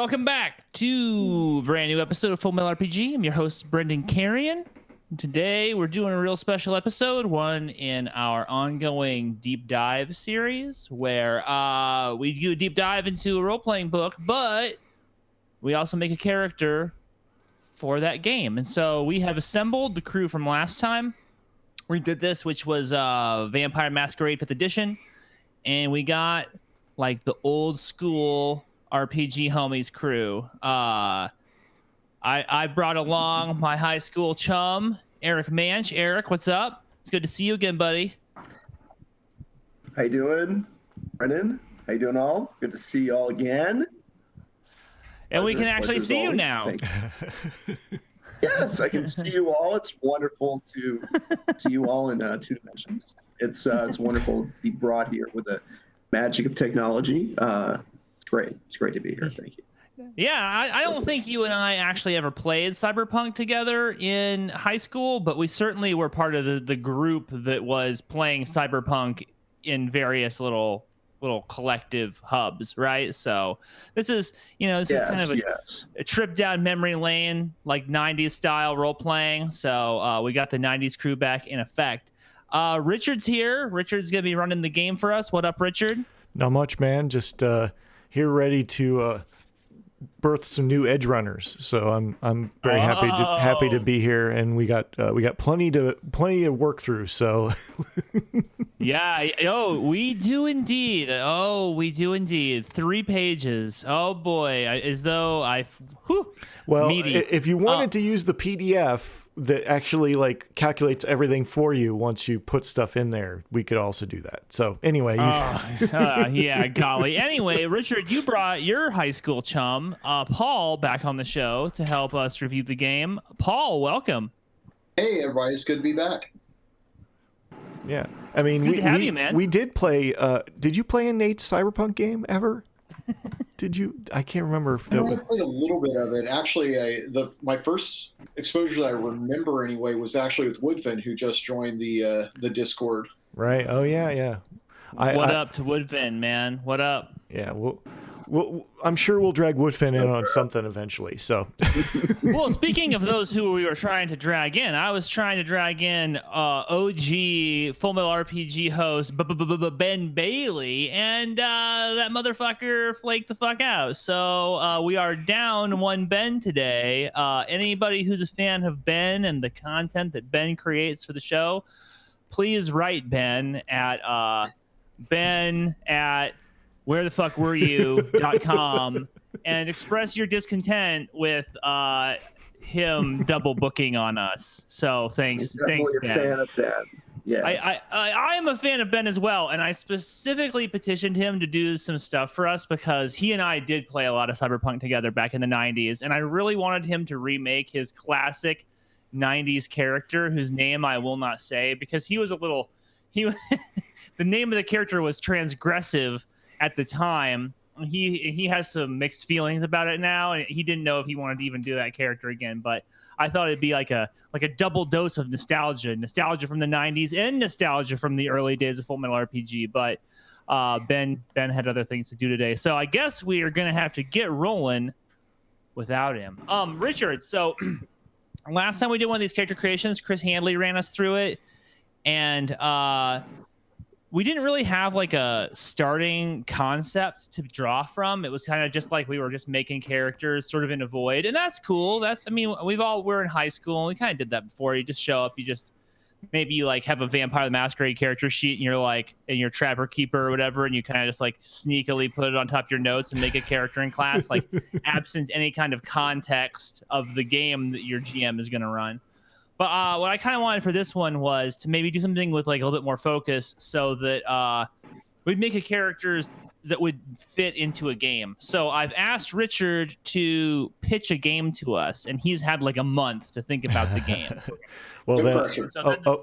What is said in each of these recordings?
Welcome back to a brand new episode of Full Metal RPG. I'm your host, Brendan Carrion. Today, we're doing a real special episode, one in our ongoing deep dive series, where we do a deep dive into a role-playing book, but we also make a character for that game. And so we have assembled the crew from last time. We did this, which was Vampire Masquerade 5th Edition, and we got like the old school RPG homies crew. I brought along my high school chum, Eric Manch. Eric, what's up? It's good to see you again, buddy. How you doing, Brendan? How you doing all? Good to see you all again. And we can actually see you now. Yes, I can see you all. It's wonderful to see you all in 2 dimensions. It's wonderful to be brought here with the magic of technology. It's great. It's great to be here. Thank you. Yeah, I don't think you and I actually ever played Cyberpunk together in high school, but we certainly were part of the group that was playing Cyberpunk in various little collective hubs, right? So this is kind of a trip down memory lane, like 90s style role playing. So we got the 90s crew back in effect. Richard's here. Richard's gonna be running the game for us. What up, Richard? Not much, man. Just here, ready to birth some new edge runners. So I'm very happy to be here, and we got plenty to work through. So yeah. Oh, we do indeed. 3 pages. Oh boy, as though if you wanted to use the PDF that actually like calculates everything for you once you put stuff in there, we could also do that. So anyway, yeah, golly. Anyway, Richard, you brought your high school chum, Paul, back on the show to help us review the game. Paul, welcome. Hey, everybody. It's good to be back. Yeah. I mean, we did play. Did you play a Nate's Cyberpunk game ever? Did you? I can't remember if I played a little bit of it. Actually, my first exposure that I remember anyway was actually with Woodfin, who just joined the Discord. Right. Oh yeah. What up to Woodfin, man? What up? Yeah. Well, I'm sure we'll drag Woodfin in on something eventually. So, well, speaking of those who we were trying to drag in, I was trying to drag in OG Full Metal RPG host Ben Bailey, and that motherfucker flaked the fuck out. So we are down one Ben today. Anybody who's a fan of Ben and the content that Ben creates for the show, please write Ben at wherethefuckwhereyou.com and express your discontent with him double booking on us. So thanks Ben. A fan of Ben. Yes. I am a fan of Ben as well, and I specifically petitioned him to do some stuff for us because he and I did play a lot of Cyberpunk together back in the 90s, and I really wanted him to remake his classic 90s character whose name I will not say because the name of the character was transgressive at the time. He has some mixed feelings about it now, and he didn't know if he wanted to even do that character again. But I thought it'd be like a double dose of nostalgia from the 90s and nostalgia from the early days of Full Metal RPG. But Ben had other things to do today, so I guess we are gonna have to get rolling without him. Richard, so last time we did one of these character creations, Chris Handley ran us through it, and we didn't really have like a starting concept to draw from. It was kind of just like we were just making characters sort of in a void, and that's cool. We're in high school and we kind of did that before. You just show up, maybe you like have a Vampire the Masquerade character sheet and you're like in your Trapper Keeper or whatever, and you kind of just like sneakily put it on top of your notes and make a character in class, like absent any kind of context of the game that your GM is going to run. But what I kind of wanted for this one was to maybe do something with like a little bit more focus so that we'd make a characters that would fit into a game. So I've asked Richard to pitch a game to us, and he's had like a month to think about the game. Well,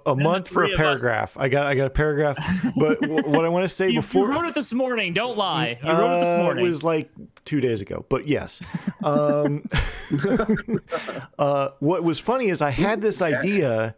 a month for a paragraph. I got a paragraph, but what I want to say before you wrote it this morning. Don't lie. You wrote it this morning. It was like 2 days ago, but yes. What was funny is I had this idea,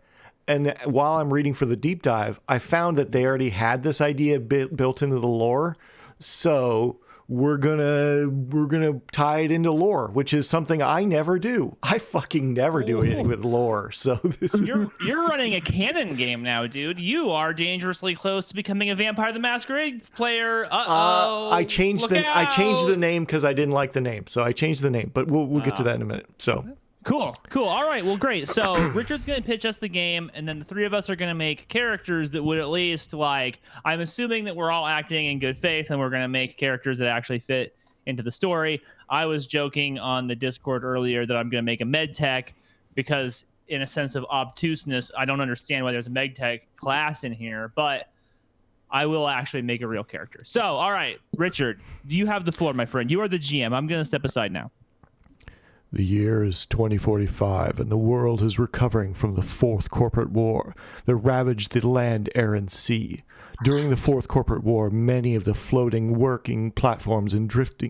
and while I'm reading for the deep dive, I found that they already had this idea built into the lore. So we're gonna tie it into lore, which is something I never do. I fucking never do anything with lore. So you're running a canon game now, dude. You are dangerously close to becoming a Vampire the Masquerade player. I changed the name because I didn't like the name, so I changed the name. But we'll get to that in a minute. So. Cool. All right. Well, great. So Richard's going to pitch us the game, and then the three of us are going to make characters that would at least, like, I'm assuming that we're all acting in good faith, and we're going to make characters that actually fit into the story. I was joking on the Discord earlier that I'm going to make a med tech because, in a sense of obtuseness, I don't understand why there's a med tech class in here, but I will actually make a real character. So, all right, Richard, you have the floor, my friend. You are the GM. I'm going to step aside now. The year is 2045, and the world is recovering from the Fourth Corporate War that ravaged the land, air, and sea. During the Fourth Corporate War, many of the floating working platforms and drift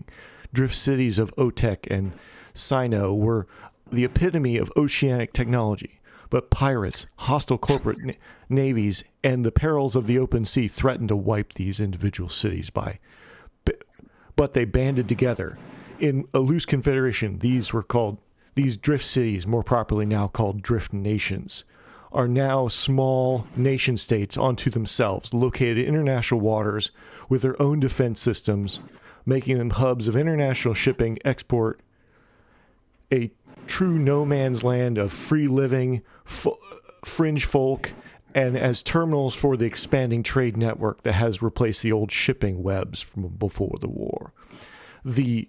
cities of Otek and Sino were the epitome of oceanic technology. But pirates, hostile corporate navies, and the perils of the open sea threatened to wipe these individual cities but they banded together. In a loose confederation, these drift cities, more properly now called drift nations, are now small nation states unto themselves, located in international waters with their own defense systems, making them hubs of international shipping, export, a true no man's land of free living, fringe folk, and as terminals for the expanding trade network that has replaced the old shipping webs from before the war. The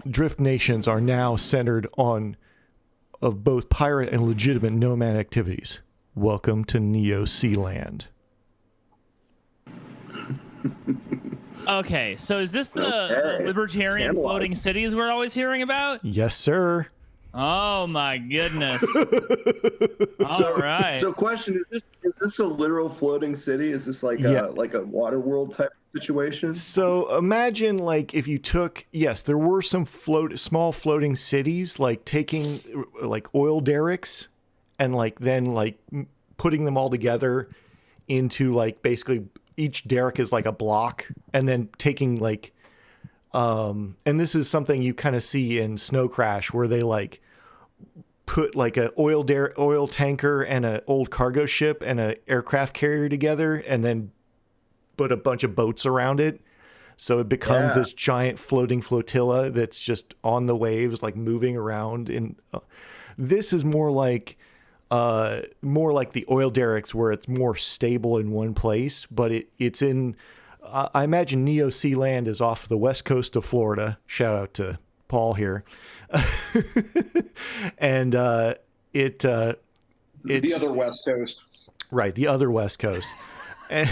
drift nations are now centered on of both pirate and legitimate nomad activities. Welcome to Neo Sea Land. Okay, so is this the libertarian floating cities we're always hearing about? Yes, sir. Oh my goodness. All right. So question, is this a literal floating city? Is this like a water world type situation? So imagine like if you took, yes, there were some small floating cities, like taking like oil derricks and like then like putting them all together into like basically each derrick is like a block, and then taking like and this is something you kind of see in Snow Crash where they like put like a oil tanker and an old cargo ship and an aircraft carrier together and then put a bunch of boats around it. So it becomes this giant floating flotilla that's just on the waves, like moving around. This is more like the oil derricks where it's more stable in one place, but it's in, I imagine Neo Sea Land is off the west coast of Florida. Shout out to Paul here. And it's the other west coast. Right, the other west coast. And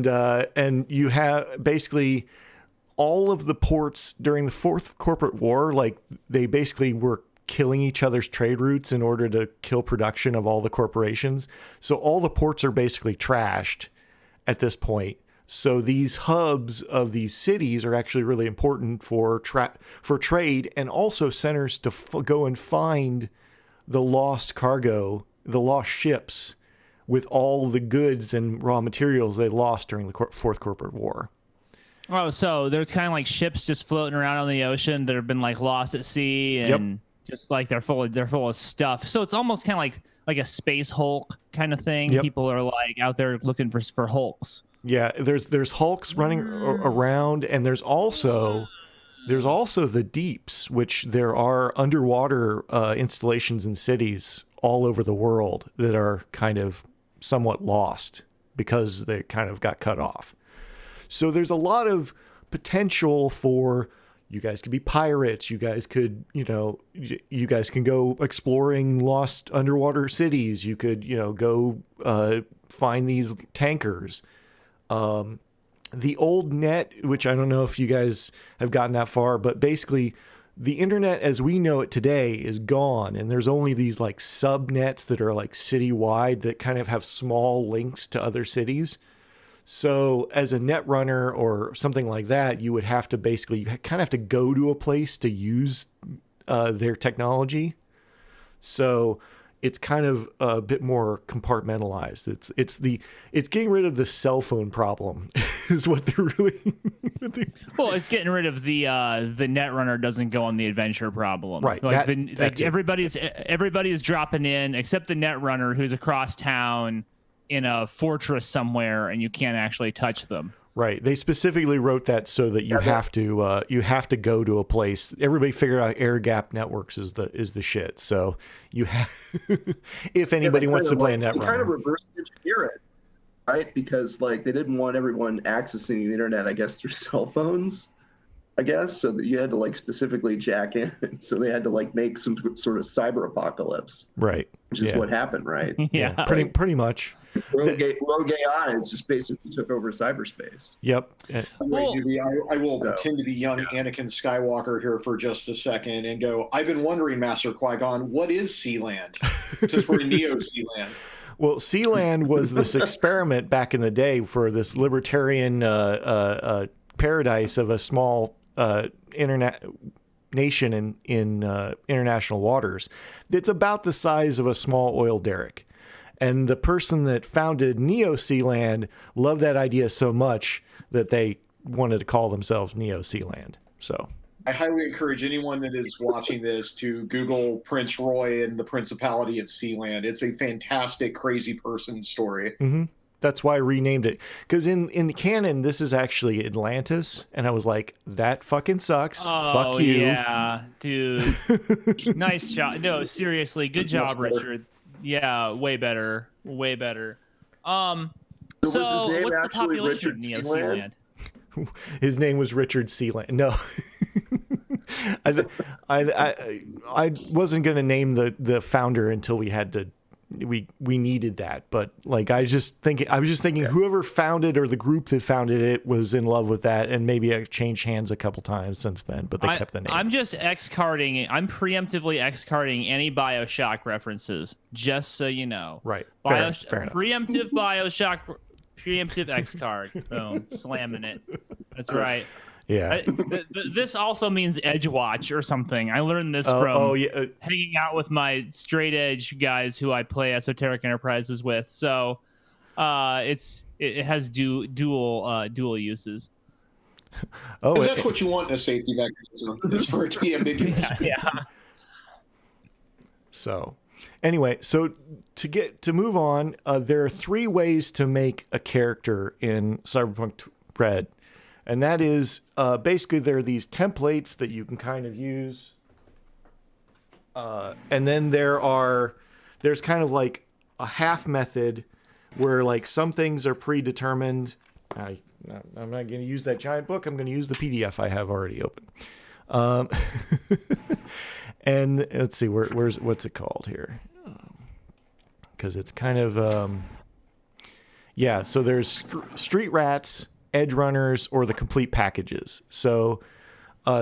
and you have basically all of the ports during the Fourth Corporate War, like they basically were killing each other's trade routes in order to kill production of all the corporations. So all the ports are basically trashed at this point. So these hubs of these cities are actually really important for trade, and also centers to go and find the lost cargo, the lost ships with all the goods and raw materials they lost during the Fourth Corporate War. Oh, so there's kind of like ships just floating around on the ocean that have been like lost at sea, and just like they're full of stuff. So it's almost kind of like a space Hulk kind of thing. Yep. People are like out there looking for Hulks. Yeah, there's Hulks running around, and there's also the deeps, which there are underwater installations and cities all over the world that are kind of somewhat lost because they kind of got cut off. So there's a lot of potential for you guys could be pirates. You guys could, you guys can go exploring lost underwater cities. You could, go find these tankers. The old net, which I don't know if you guys have gotten that far, but basically the internet as we know it today is gone. And there's only these like subnets that are like citywide that kind of have small links to other cities. So as a net runner or something like that, you would have to you kind of have to go to a place to use their technology. So it's kind of a bit more compartmentalized. It's getting rid of the cell phone problem is what they're really. Well, it's getting rid of the Netrunner doesn't go on the adventure problem. Right. Like, Too. everybody's dropping in except the Netrunner who's across town in a fortress somewhere, and you can't actually touch them. Right. They specifically wrote that so that you have to go to a place. Everybody figured out air gap networks is the shit. So you have if anybody wants to play a Netrunner. They kind of reverse engineer it, right? Because like they didn't want everyone accessing the internet, I guess, through cell phones. I guess so that you had to like specifically jack in. So they had to like make some sort of cyber apocalypse. Right. Which is what happened, right? Yeah. Pretty much. Rogue AI just basically took over cyberspace. Yep. Well, I will pretend to be young Anakin Skywalker here for just a second and go, I've been wondering, Master Qui-Gon, what is Sealand? Since we're in Neo Sealand. Well, Sealand was this experiment back in the day for this libertarian paradise of a small internet nation in international waters. It's about the size of a small oil derrick. And the person that founded Neo Sealand loved that idea so much that they wanted to call themselves Neo Sealand. So I highly encourage anyone that is watching this to Google Prince Roy and the Principality of Sealand. It's a fantastic, crazy person story. Mm-hmm. That's why I renamed it. Because in canon, this is actually Atlantis. And I was like, that fucking sucks. Fuck you. Yeah, dude. Nice job. No, seriously. Good job, Richard. Yeah, way better. Way better. So what's the population of Neo Sealand? His name was Richard Sealand. No. I wasn't going to name the founder until we needed that, but like I was just thinking whoever founded or the group that founded it was in love with that, and maybe it changed hands a couple times since then, but they kept the name. I'm just I'm preemptively X-carding any BioShock references, just so you know. Right. Fair enough. Preemptive BioShock, preemptive X-card. Boom, slamming it. That's right. Yeah. This also means edge watch or something. I learned this from hanging out with my straight edge guys who I play Esoteric Enterprises with. So it has dual uses. Oh, that's what you want in a safety mechanism, is for it to be ambiguous. Yeah. So anyway, to move on, there are 3 ways to make a character in Cyberpunk Red. And that is basically there are these templates that you can kind of use. And then there's kind of like a half method where like some things are predetermined. I'm not going to use that giant book. I'm going to use the PDF I have already open. And let's see, what's it called here? Because it's kind of, so there's street rats, edge runners, or the complete packages. So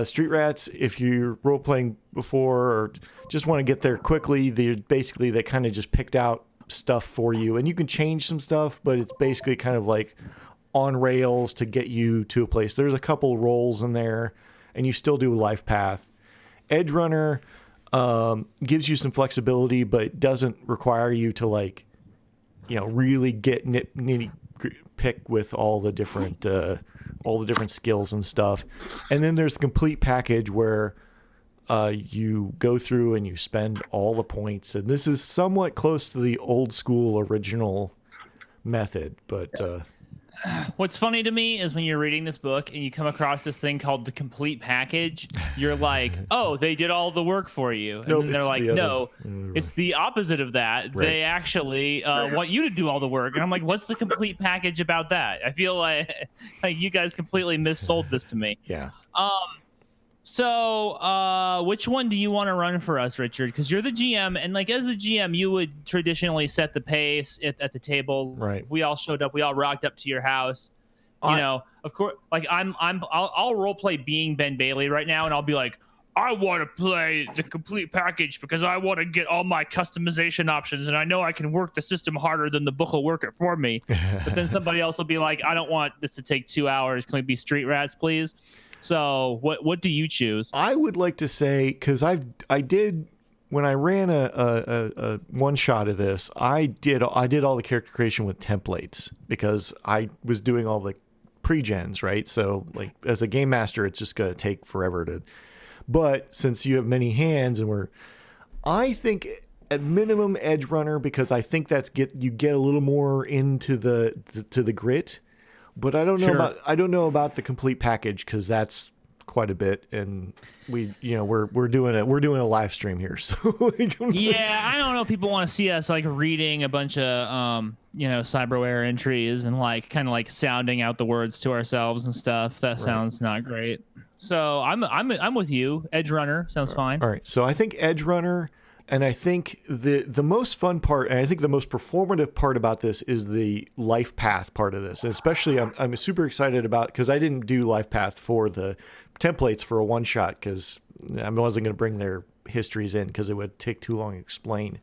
street rats, if you're role playing before or just want to get there quickly, they kind of just picked out stuff for you, and you can change some stuff, but it's basically kind of like on rails to get you to a place. There's a couple roles in there, and you still do a life path. Edge runner gives you some flexibility, but doesn't require you to really get nitty pick with all the different skills and stuff. And then there's the complete package where you go through and you spend all the points, and this is somewhat close to the old school original method, but what's funny to me is when you're reading this book and you come across this thing called the complete package, you're like, oh, they did all the work for you. And then they're like, no, it's the opposite of that. Right. They actually want you to do all the work. And I'm like, what's the complete package about that? I feel like you guys completely missold this to me. Yeah. So which one do you want to run for us, Richard? Because you're the GM, and like as the GM, you would traditionally set the pace at the table. Right. If we all showed up, we all rocked up to your house. You know, of course, like I'll role play being Ben Bailey right now, and I'll be like, I want to play the complete package because I want to get all my customization options, and I know I can work the system harder than the book will work it for me. But then somebody else will be like, I don't want this to take 2 hours. Can we be street rats, please? So what do you choose? I would like to say, because I did when I ran a one shot of this, I did all the character creation with templates because I was doing all the pre-gens, right? So like as a game master, it's just going to take forever to. But since you have many hands, I think at minimum edge runner, because I think you get a little more into the grit. But I don't know about the complete package because that's quite a bit, and we're doing a live stream here, so yeah, I don't know if people want to see us like reading a bunch of cyberware entries and like kind of like sounding out the words to ourselves and stuff. That sounds not great. So I'm with you. Edge runner sounds fine. All right, so I think edge runner. And I think the most fun part, and I think the most performative part about this is the life path part of this. And especially, I'm super excited about, because I didn't do life path for the templates for a one shot because I wasn't going to bring their histories in because it would take too long to explain.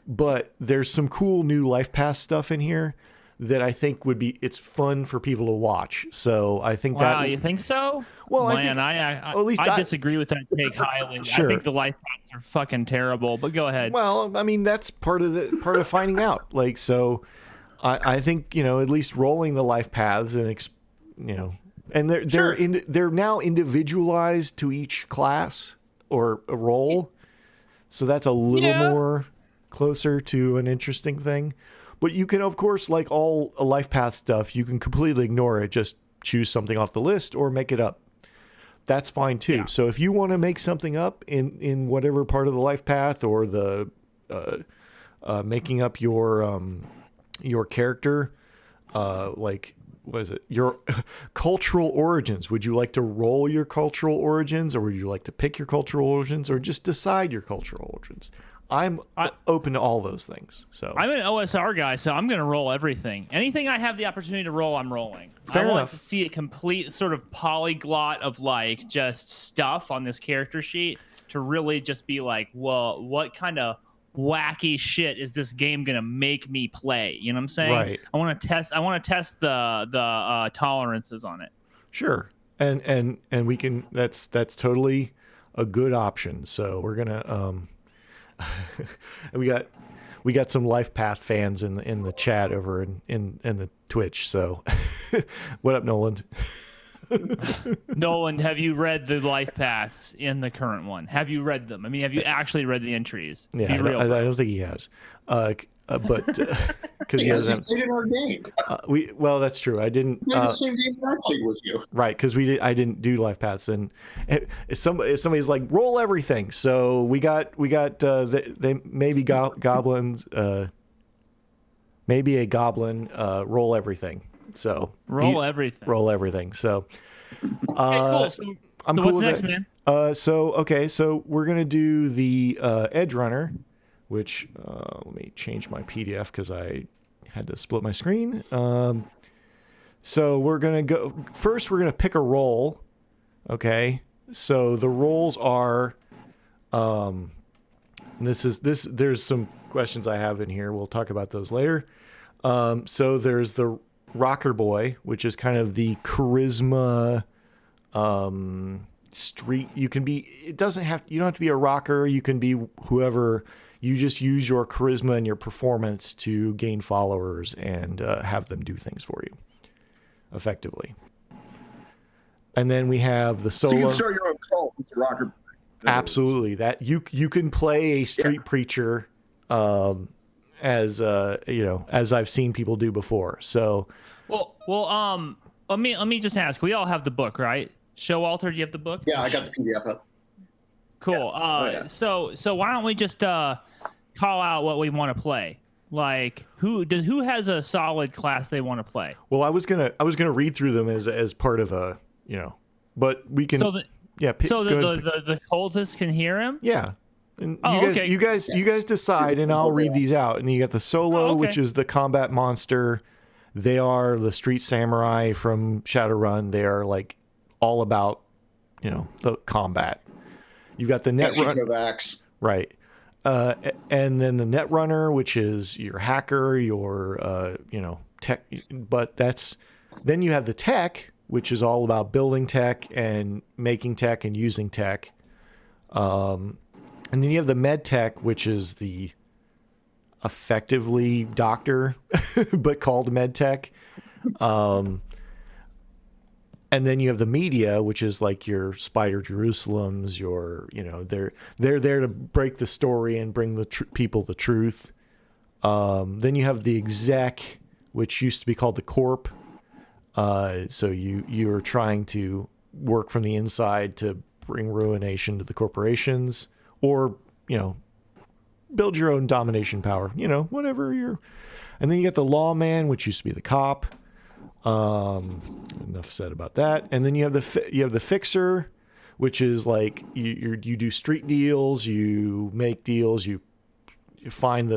But there's some cool new life path stuff in here that I think it's fun for people to watch. So I think you think so? Well, man, I disagree with that take highly. Sure. I think the life paths are fucking terrible, but go ahead. Well, I mean, that's part of finding out. Like, so I think, at least rolling the life paths and, and they're now individualized to each class or a role. So that's a little more closer to an interesting thing. But you can, of course, like all life path stuff, you can completely ignore it. Just choose something off the list or make it up. That's fine too. Yeah. So if you want to make something up in whatever part of the life path or the making up your character, like what is it? Your cultural origins. Would you like to roll your cultural origins, or would you like to pick your cultural origins, or just decide your cultural origins? I'm open to all those things. So I'm an OSR guy, so I'm going to roll everything. Anything I have the opportunity to roll, I'm rolling. Fair I want enough. to see a complete sort of polyglot of like just stuff on this character sheet to really just be like, well, what kind of wacky shit is this game going to make me play? You know what I'm saying? Right. I want to test the tolerances on it. Sure. And we can, that's totally a good option. So we're going to, we got some life path fans in the chat over in the Twitch. So what up, Nolan? Nolan, have you read the life paths in the current one? Have you read them? I mean, have you actually read the entries? Yeah, I don't think he has. But because he hasn't played in our game. Well, that's true. I didn't. The same game I played with you. Right, because I didn't do life paths, and somebody's like roll everything. So we got they maybe goblins, maybe a goblin roll everything. So roll everything. So okay, cool. So I'm cool what's with next, that. man? So we're gonna do the edge runner. Which, let me change my PDF because I had to split my screen. So we're going to go, first we're going to pick a role. Okay. So the roles are, there's some questions I have in here. We'll talk about those later. So there's the rocker boy, which is kind of the charisma, street. You don't have to be a rocker. You can be whoever. You just use your charisma and your performance to gain followers and have them do things for you effectively. And then we have the solo. So you can start your own cult as a rocker. Absolutely, that you can play a street preacher, as as I've seen people do before. So, well, let me just ask. We all have the book, right? Showalter, do you have the book? Yeah, I got the PDF up. Cool. Yeah. So why don't we just call out what we want to play? Like who has a solid class they want to play? Well, I was gonna read through them as part of a but we can the cultists can hear him. Yeah. And okay. you guys decide, and I'll read these out. And you got the solo, which is the combat monster. They are the street samurai from Shadowrun. They are like all about the combat. You've got the net runner, right? And then the net runner, which is your hacker, your tech. But then you have the tech, which is all about building tech and making tech and using tech. And And then you have the med tech, which is the effectively doctor, but called med tech. And then you have the media, which is like your Spider Jerusalems, your, they're there to break the story and bring the people the truth. Then you have the exec, which used to be called the corp. So you're trying to work from the inside to bring ruination to the corporations, or, build your own domination power, whatever you're. And then you got the lawman, which used to be the cop. Enough said about that. And then you have the fixer, which is like you do street deals, you make deals, you find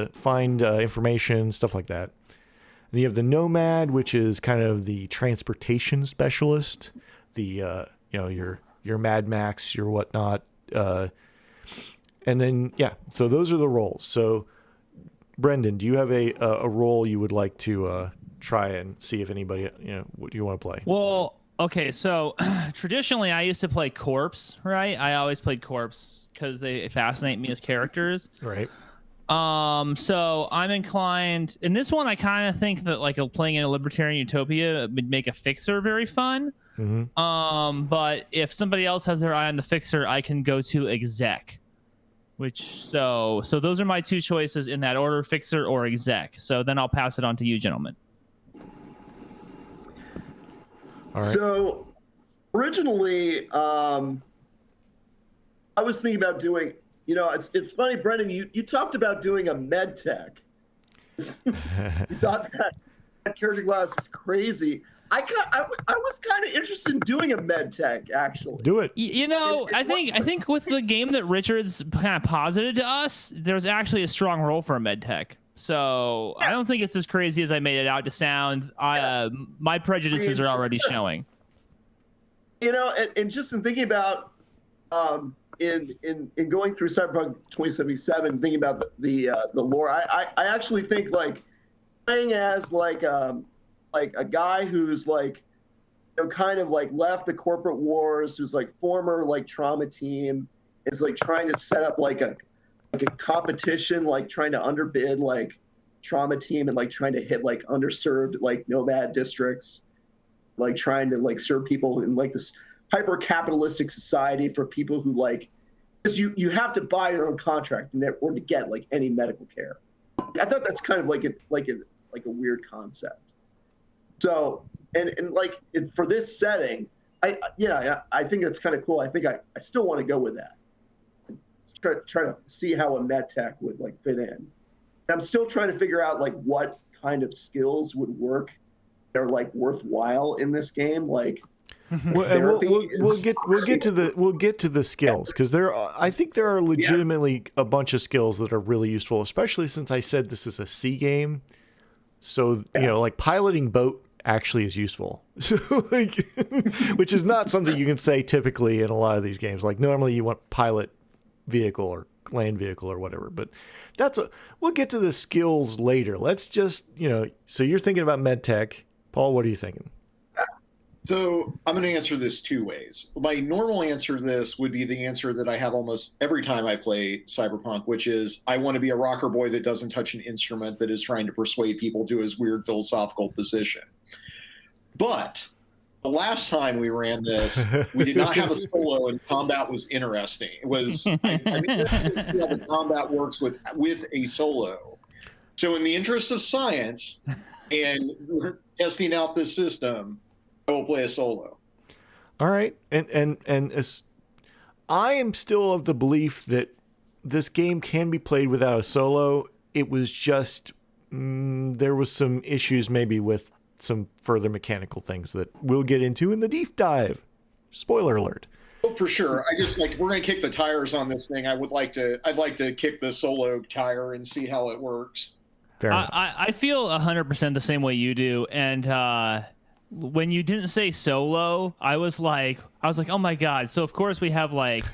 information, stuff like that. And you have the nomad, which is kind of the transportation specialist, the your Mad Max, your whatnot. And then so those are the roles. So Brendan, do you have a role you would like to try and see if anybody, what do you want to play? Well, okay, so traditionally I used to play corpse, right? I always played corpse because they fascinate me as characters. Right. So I'm inclined in this one. I kind of think that like playing in a libertarian utopia would make a fixer very fun. Mm-hmm. But if somebody else has their eye on the fixer, I can go to exec. So those are my two choices in that order: fixer or exec. So then I'll pass it on to you, gentlemen. All right. So originally, I was thinking about doing. It's funny, Brendan. You talked about doing a med tech. You thought that character class was crazy. I was kind of interested in doing a med tech, actually. Do it. I think with the game that Richard's kind of posited to us, there's actually a strong role for a med tech. So I don't think it's as crazy as I made it out to sound. My prejudices are already showing. And just in thinking about in going through Cyberpunk 2077, thinking about the lore, I actually think like playing as like a guy who's like kind of like left the corporate wars, who's like former like trauma team, is like trying to set up like a competition, like trying to underbid like trauma team and like trying to hit like underserved like nomad districts, like trying to like serve people in like this hyper capitalistic society for people who like, because you have to buy your own contract in order to get like any medical care. I thought that's kind of like a weird concept. So and like for this setting, I think it's kind of cool. I think I still want to go with that. Try to see how a med tech would like fit in. And I'm still trying to figure out like what kind of skills would work that are like worthwhile in this game. Like we'll get to the skills, because I think there are legitimately a bunch of skills that are really useful, especially since I said this is a C game. So like piloting boat actually is useful, like, which is not something you can say typically in a lot of these games. Like normally you want pilot vehicle or land vehicle or whatever, but we'll get to the skills later. Let's just so you're thinking about med tech. Paul, what are you thinking? So I'm going to answer this two ways. My normal answer to this would be the answer that I have almost every time I play Cyberpunk, which is I want to be a rocker boy that doesn't touch an instrument that is trying to persuade people to his weird philosophical position. But the last time we ran this, we did not have a solo, and combat was interesting. It was I'm interested in how the combat works with a solo. So in the interest of science and testing out this system, I will play a solo. All right, and I am still of the belief that this game can be played without a solo. It was just there was some issues maybe with some further mechanical things that we'll get into in the deep dive. Spoiler alert. Oh, for sure. I just like we're gonna kick the tires on this thing. I'd like to kick the solo tire and see how it works. Fair enough. I feel 100% the same way you do, and when you didn't say solo, I was like, oh my god. So of course we have like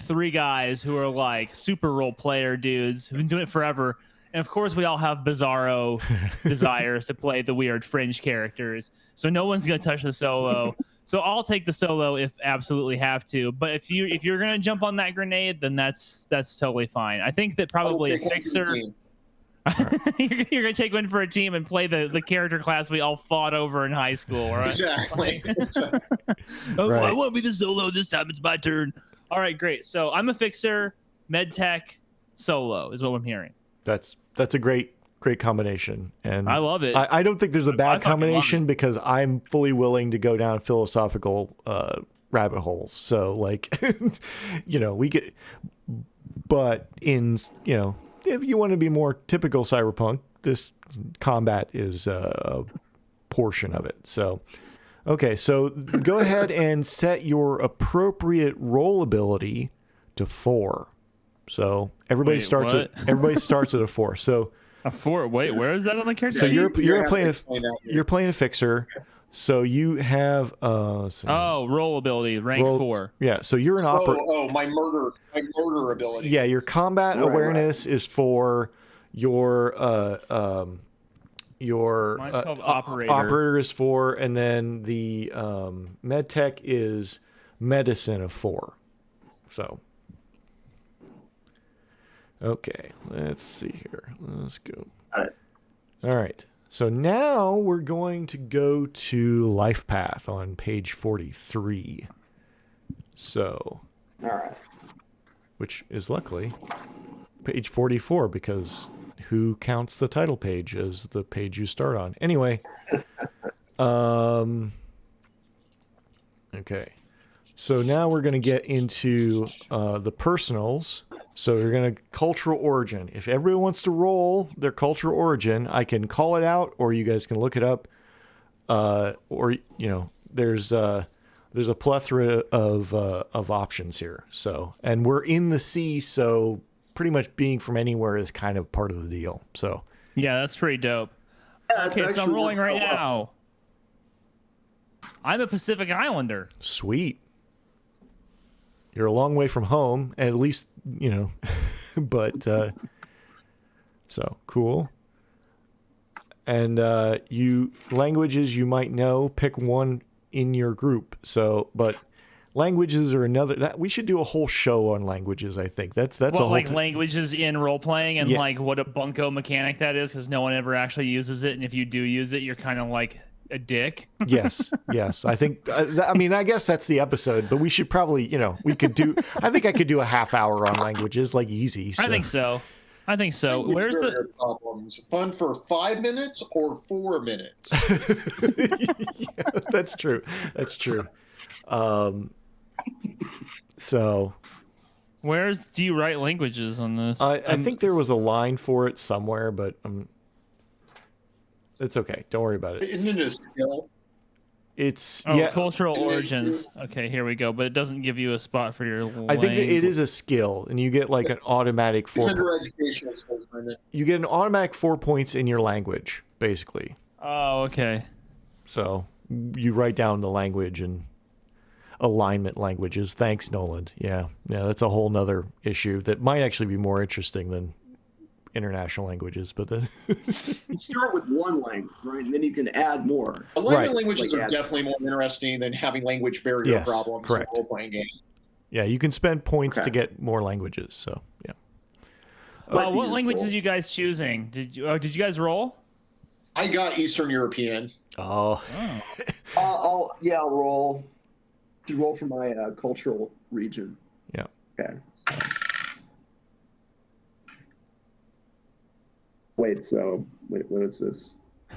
3 guys who are like super role player dudes who've been doing it forever. And of course we all have bizarro desires to play the weird fringe characters. So no one's going to touch the solo. So I'll take the solo if absolutely have to. But if you're gonna jump on that grenade, then that's totally fine. I think that probably Fixer. You're gonna take one for a team and play the character class we all fought over in high school, right? Exactly. Oh, Right. I want to be the solo this time. It's my turn. All right, great. So I'm a Fixer, med tech, solo is what I'm hearing. That's a great combination, and I love it. I don't think there's a bad fucking love combination because I'm fully willing to go down philosophical rabbit holes. So like, we get, but in if you want to be more typical cyberpunk, this combat is a portion of it. So, okay, so go ahead and set your appropriate roll ability to 4. So everybody starts at a 4. So a 4. Wait, where is that on the character? so you're playing a Fixer. So you have roll ability rank 4. Yeah, so you're an my murder ability. Yeah, your combat awareness is 4. Your Mine's called operator is 4, and then the med tech is medicine of 4. So okay, let's see here. Let's go. All right. So now we're going to go to Life Path on page 43. So, All right. which is luckily page 44 because who counts the title page as the page you start on? Anyway, okay. So now we're going to get into the personals. So you're going to cultural origin. If everyone wants to roll their cultural origin, I can call it out, or you guys can look it up. Or there's a plethora of options here. So, and we're in the sea, so pretty much being from anywhere is kind of part of the deal. So yeah, that's pretty dope. Yeah, Okay, so I'm rolling right now. I'm a Pacific Islander. sweet. You're a long way from home, at least, but, so cool. And, languages you might know, pick one in your group. So, but languages are that we should do a whole show on languages. I think that's a whole languages in role playing and Yeah. like what a bunko mechanic that is, because no one ever actually uses it. And if you do use it, you're kind of like a dick. Yes. I think, I guess that's the episode, but we should probably, we could do, I think I could do a half hour on languages, like easy. So. I think so. Where's the problems? Fun for 5 minutes or 4 minutes? Yeah, that's true. So do you write languages on this? I think there was a line for it somewhere, but it's okay. Don't worry about it. Isn't it a skill? It's cultural origins. Okay, here we go. But it doesn't give you a spot for your. I think that it is a skill, and you get like an automatic 4. It's under educational skills, Brendan. You get an automatic 4 points in your language, basically. Oh, okay. So you write down the language and alignment languages. Thanks, Nolan. Yeah, that's a whole nother issue that might actually be more interesting than international languages, but then You start with one language, right? And then you can add more. Alignment languages are definitely more interesting than having language barrier problems correct. in role-playing games. Yeah, you can spend points to get more languages. So yeah. What languages are you guys choosing? Did you guys roll? I got Eastern European. Oh. I'll roll. To roll for my cultural region. Yeah. Okay. Wait, what is this? I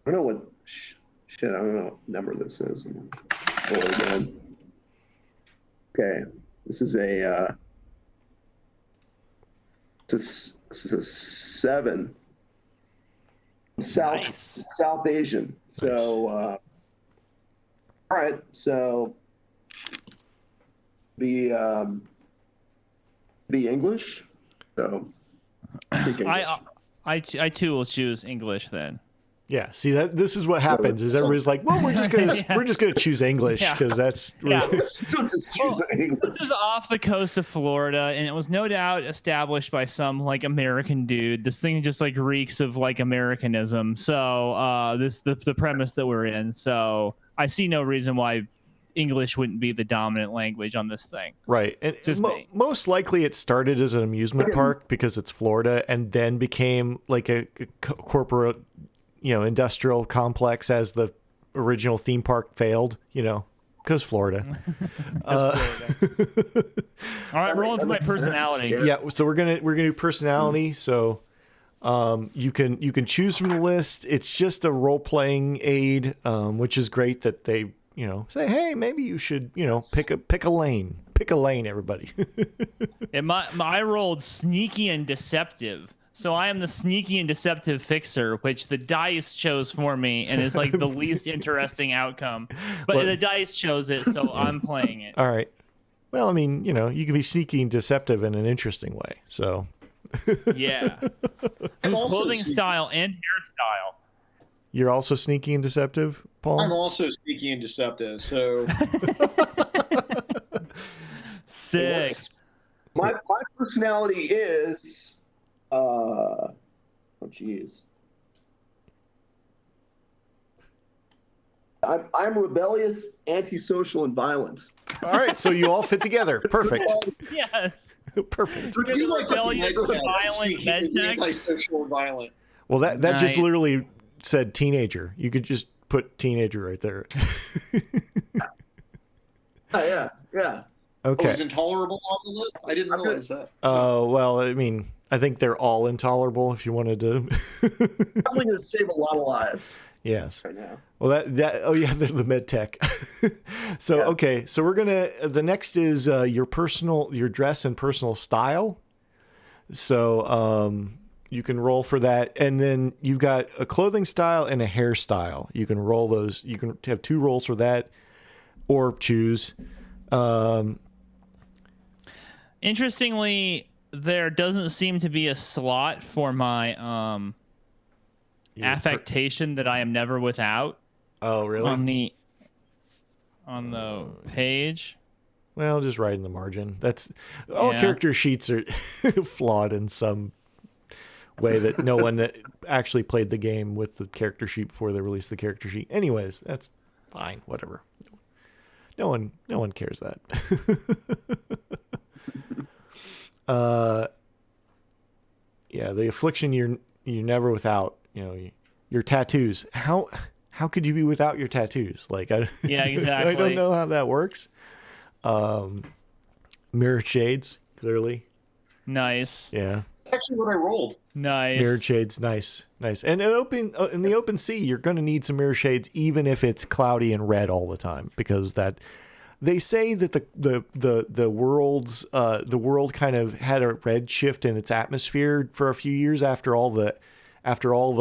don't know what shit. I don't know what number this is. Roll again. Okay, this is a 7. South Asian. So, Nice. All right. So, be English. So, speak English. I too will choose English then. Yeah, see this is what happens. Is everybody's like, well, we're just gonna choose English because that's Still just choose English. This is off the coast of Florida, and it was no doubt established by some like American dude. This thing just like reeks of like Americanism. So the premise that we're in. So I see no reason why English wouldn't be the dominant language on this thing. right. And most likely it started as an amusement park because it's Florida, and then became like a corporate, industrial complex as the original theme park failed. Because Florida. All right, rolling for my personality. Yeah, so we're gonna do personality. So you can choose from the list. It's just a role playing aid, which is great that they say, hey, maybe you should pick a lane. Pick a lane, everybody. And I rolled sneaky and deceptive. So I am the sneaky and deceptive fixer, which the dice chose for me, and is like the least interesting outcome. But the dice chose it, so I'm playing it. All right. Well, I mean, you can be sneaky and deceptive in an interesting way. So. Yeah. Clothing style and hairstyle. You're also sneaky and deceptive, Paul? I'm also sneaky and deceptive. So. Sick. My personality is. Oh, geez. I'm rebellious, antisocial, and violent. All right, so you all fit together. Perfect. Yes. Perfect. You're the rebellious, violent, antisocial, and violent. Well, that just literally said teenager. You could just put teenager right there. Yeah. Okay. Oh, is intolerable on the list? I didn't realize that. Well, I mean, I think they're all intolerable if you wanted to. Probably going to save a lot of lives. Yes. Right now. Well, oh yeah, there's the med tech. So, Yeah. Okay. So the next is your dress and personal style. So, you can roll for that. And then you've got a clothing style and a hairstyle. You can roll those. You can have 2 rolls for that or choose. Interestingly, there doesn't seem to be a slot for my affectation that I am never without. Oh, really? On the page. Well, just right in the margin. That's all. Character sheets are flawed in some way that no one that actually played the game with the character sheet before they released the character sheet. Anyways, that's fine. Whatever. No one cares that. Yeah, the affliction you're never without. Your tattoos. How could you be without your tattoos? Like Yeah, exactly. I don't know how that works. Mirror shades, clearly. Nice. Yeah. Actually, what I rolled. Nice. Mirror shades, nice. And in the open sea, you're going to need some mirror shades, even if it's cloudy and red all the time, because they say that the world kind of had a red shift in its atmosphere for a few years after all the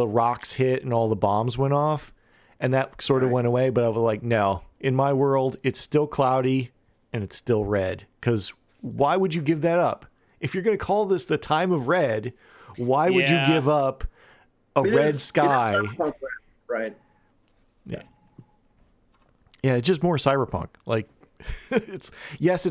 rocks hit and all the bombs went off, and that sort of went away. But I was like, no, in my world, it's still cloudy and it's still red. Because why would you give that up? If you're going to call this the time of red, why would you give up red sky? Right. Yeah. Yeah, it's just more cyberpunk. Like, it's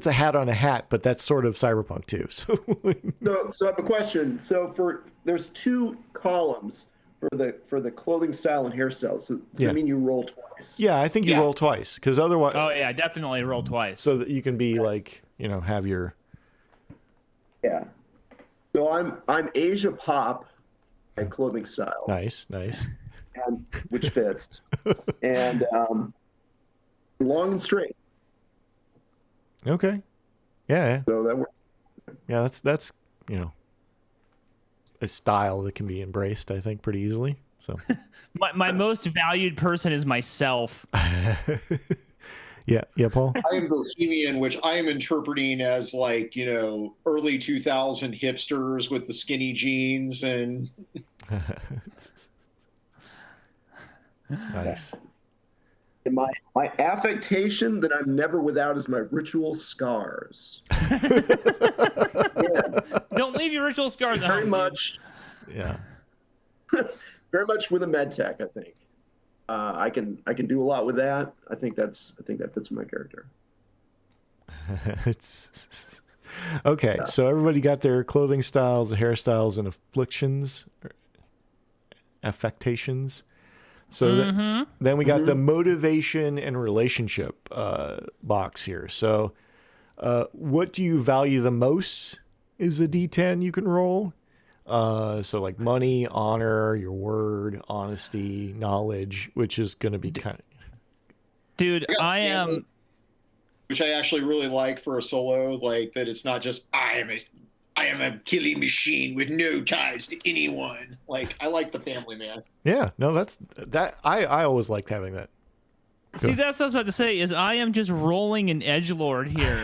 a hat on a hat, but that's sort of cyberpunk too. So I have a question. So there's 2 columns for the clothing style and hairstyle. So does that mean you roll twice? Yeah, I think you roll twice, because otherwise. Oh yeah, definitely roll twice. So that you can be like, have your. Yeah. So I'm Asia Pop and clothing style. Nice. And which fits. And long and straight. Okay. Yeah. So that works. Yeah, that's a style that can be embraced, I think, pretty easily. So my most valued person is myself. Yeah, Paul. I am bohemian, which I am interpreting as like, early 2000 hipsters with the skinny jeans and. Nice. And my affectation that I'm never without is my ritual scars. Don't leave your ritual scars at Very home, much. Yeah. very much with a med tech. I think I can do a lot with that. I think that fits my character. It's okay. Yeah. So everybody got their clothing styles, hairstyles, and affectations. So then we got the motivation and relationship box here. So what do you value the most is a D10 you can roll. So like money, honor, your word, honesty, knowledge, which is going to be kind of... Dude, I am... Which I actually really like for a solo, like that it's not just I am a killing machine with no ties to anyone. Like I like the family man. Yeah, no, that I always liked having that. See, that's what I was about to say. Is I am just rolling an edgelord here.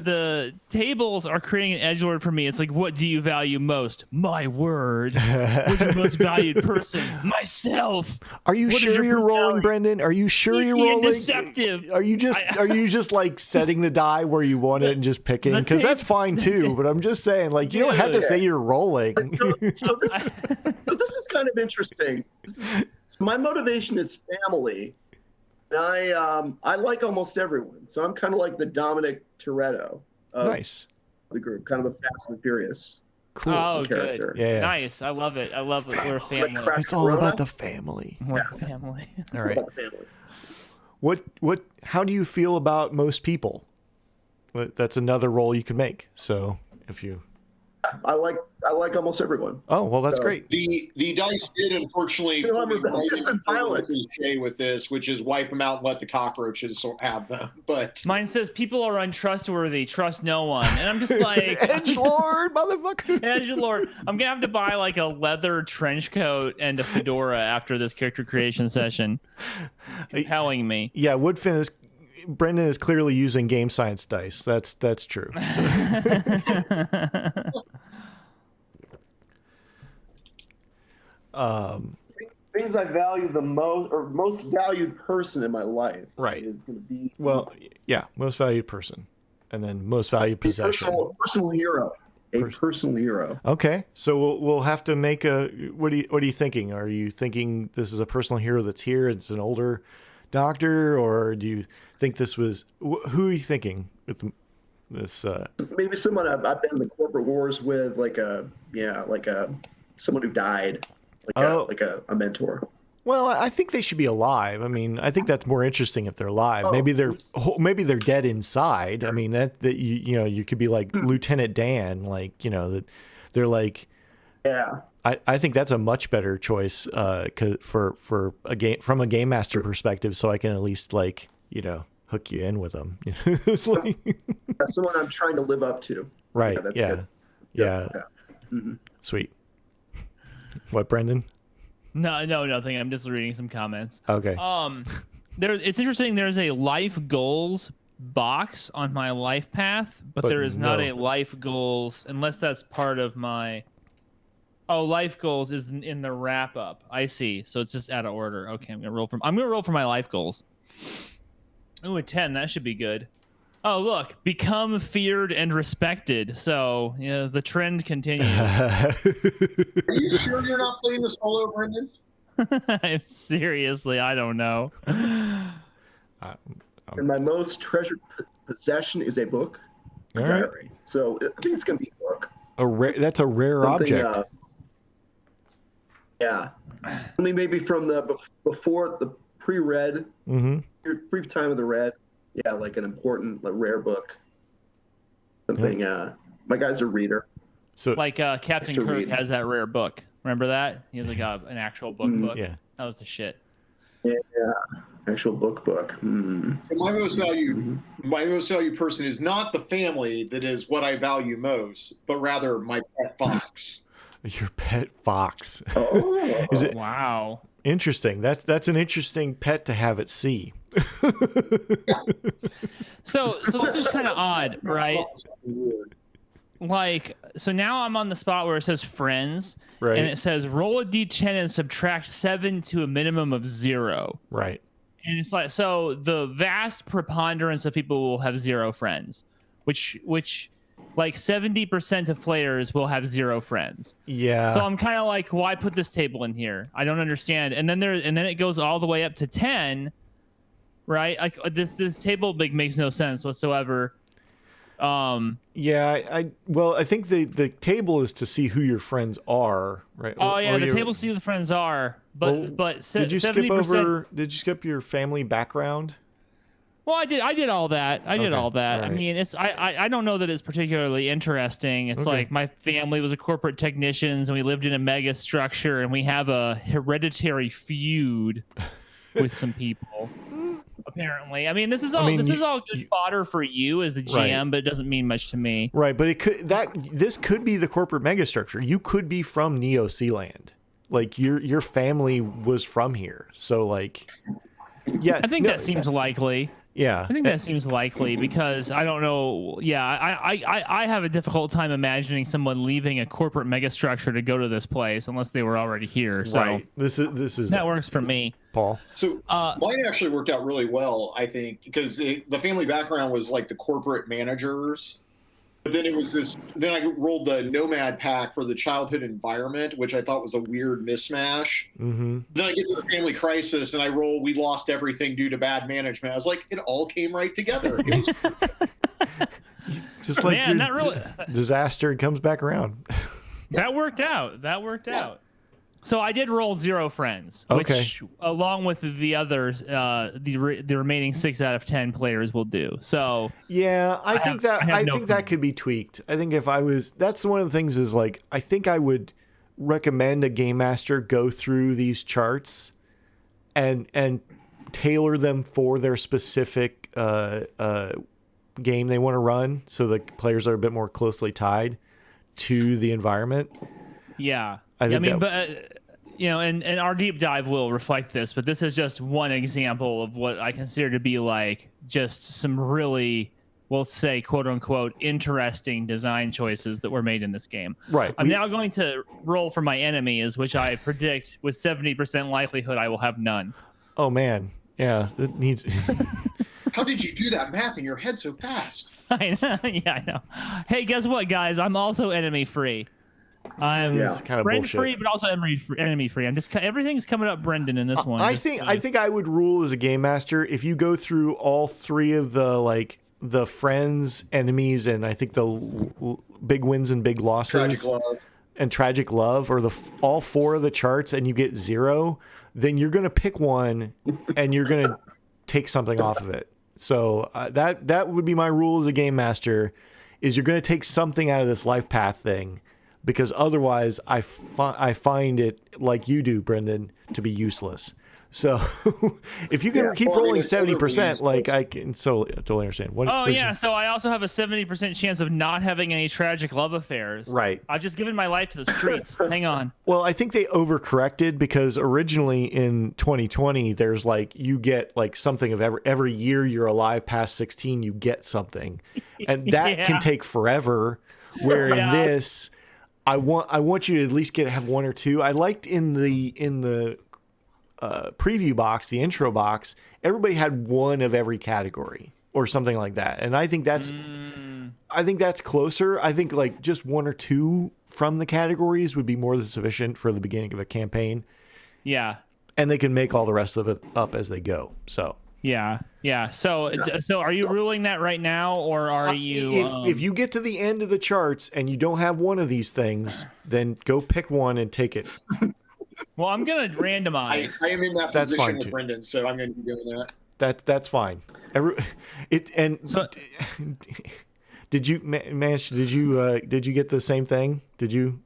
The tables are creating an edgelord for me. It's like, what do you value most? My word. What's your most valued person? Myself. Are you What is sure your you're rolling, personality? Brendan? Are you sure you're rolling? Deceptive. Are you just like setting the die where you want it and just picking? Because that's fine too. But I'm just saying, like, you don't have to say you're rolling. So this is kind of interesting. So my motivation is family. And I like almost everyone, so I'm kind of like the Dominic Toretto of Nice. the group, kind of a Fast and Furious Oh, character. good. Yeah. Nice. I love it. I love it. We're a family. It's all about the family. We're a family. All right. About family. What? How do you feel about most people? That's another role you can make. So if you... I like almost everyone. Oh, well, that's So- great. The dice did unfortunately You know, I'm put me right rebellious and into the violent. cliche with this, which is wipe them out and let the cockroaches have them. But Mine says people are untrustworthy. Trust no one. And I'm just like, Edgelord, motherfucker. Edgelord. I'm gonna have to buy like a leather trench coat and a fedora after this character creation session. It's compelling me. Yeah, Brendan is clearly using game science dice. That's true. Things I value the most, or most valued person in my life, Right. is going to be Well, yeah, most valued person, and then most valued a possession. personal hero. Personal hero. Okay, so we'll have to make a. What are you thinking? Are you thinking this is a personal hero that's here? It's an older doctor, or do you think this was? Who are you thinking with this? Maybe someone I've been in the corporate wars with, someone who died, like a mentor. Well, I think they should be alive. I mean, I think that's more interesting if they're alive. Oh. Maybe they're dead inside. I mean, that you could be like Lieutenant Dan, like that they're like. Yeah. I think that's a much better choice for a game from a game master perspective, so I can at least hook you in with them. It's like, That's someone I'm trying to live up to. right? That's Yeah. good. Yeah. Mm-hmm. Sweet. What, Brendan? No, nothing. I'm just reading some comments. Okay. It's interesting. There's a life goals box on my life path, but there is not no. a life goals unless that's part of my. Oh, life goals is in the wrap up. I see. So it's just out of order. Okay, I'm gonna roll for my life goals. Ooh, a 10. That should be good. Oh, look, become feared and respected. So the trend continues. are you sure you're not playing the solo, Brendan? Seriously, I don't know. And my most treasured possession is a book. A All right. diary. So I think it's going to be a book. That's a rare Something, object. Yeah. Something maybe from before the pre-read, brief time of the red. Yeah, like an important, rare book. Something. My guy's a reader. So Like Captain to Kirk read. has that rare book. Remember that? He has like an actual book. yeah. That was the shit. Yeah. Actual book. And my most valued person is not the family that is what I value most, but rather my pet fox. Your pet fox. Oh. Is it Wow. interesting? That's an interesting pet to have at sea. So this is kind of odd, right? Like, so now I'm on the spot where it says friends, Right. and it says roll a d10 and subtract 7 to a minimum of 0. Right. And it's like, so the vast preponderance of people will have 0 friends, which like 70% of players will have 0 friends. Yeah. So I'm kind of like, why put this table in here? I don't understand. And then it goes all the way up to 10, right? Like this table makes no sense whatsoever. Yeah, I think the table is to see who your friends are, right? Oh yeah, the table to see who the friends are. But did you 70%, did you skip your family background? Well, I did all that. I did all that. Right. I mean, I don't know that it's particularly interesting. It's like my family was a corporate technicians and we lived in a mega structure and we have a hereditary feud with some people. Apparently, I mean, this is all good fodder for you as the GM, but it doesn't mean much to me. Right, but this could be the corporate megastructure. You could be from Neo Sealand, like your family was from here. So like, yeah, I think that seems likely. Yeah, I think that seems likely because I don't know. Yeah, I have a difficult time imagining someone leaving a corporate megastructure to go to this place unless they were already here. So right. This is that works for me. Paul. So mine actually worked out really well, I think, because the family background was like the corporate managers. But then it was this. Then I rolled the Nomad pack for the childhood environment, which I thought was a weird mismatch. Mm-hmm. Then I get to the family crisis, and I roll. We lost everything due to bad management. I was like, it all came right together. Just like Man, that really disaster comes back around. That worked out. Out. So I did roll 0 friends, which along with the others, the remaining 6 out of 10 players will do. So yeah, I think that could be tweaked. I think that's one of the things is like I think I would recommend a game master go through these charts and tailor them for their specific game they want to run, so the players are a bit more closely tied to the environment. Yeah. And our deep dive will reflect this, but this is just one example of what I consider to be like just some really, we'll say, quote unquote, interesting design choices that were made in this game. Right. I'm now going to roll for my enemies, which I predict with 70% likelihood I will have none. Oh man. Yeah. That needs. How did you do that math in your head so fast? I know. Yeah, I know. Hey, guess what, guys? I'm also enemy free. I'm kind of friend bullshit. free, but also enemy free. I'm just everything's coming up Brendan in this one. I think I would rule as a game master if you go through all 3 of the friends, enemies, and I think the big wins and big losses, tragic love, or all 4 of the charts, and you get 0, then you're gonna pick one and you're gonna take something off of it. So that would be my rule as a game master, is you're gonna take something out of this life path thing. Because otherwise, I find it, like you do, Brendan, to be useless. So if you can keep rolling 70%, like I can totally understand. So I also have a 70% chance of not having any tragic love affairs. Right. I've just given my life to the streets. Hang on. Well, I think they overcorrected because originally in 2020, there's like you get like something of every year you're alive past 16, you get something, and that can take forever. Where in this. I want you to at least have 1 or 2. I liked in the preview box, the intro box, everybody had 1 of every category or something like that, and I think that's closer. I think like just 1 or 2 from the categories would be more than sufficient for the beginning of a campaign. Yeah, and they can make all the rest of it up as they go. So. Yeah. So are you ruling that right now, or are you? If you get to the end of the charts and you don't have one of these things, then go pick one and take it. Well, I'm gonna randomize. I am in that position with Brendan, so I'm gonna be doing that. That's fine. Did you manage? Did you get the same thing? Did you?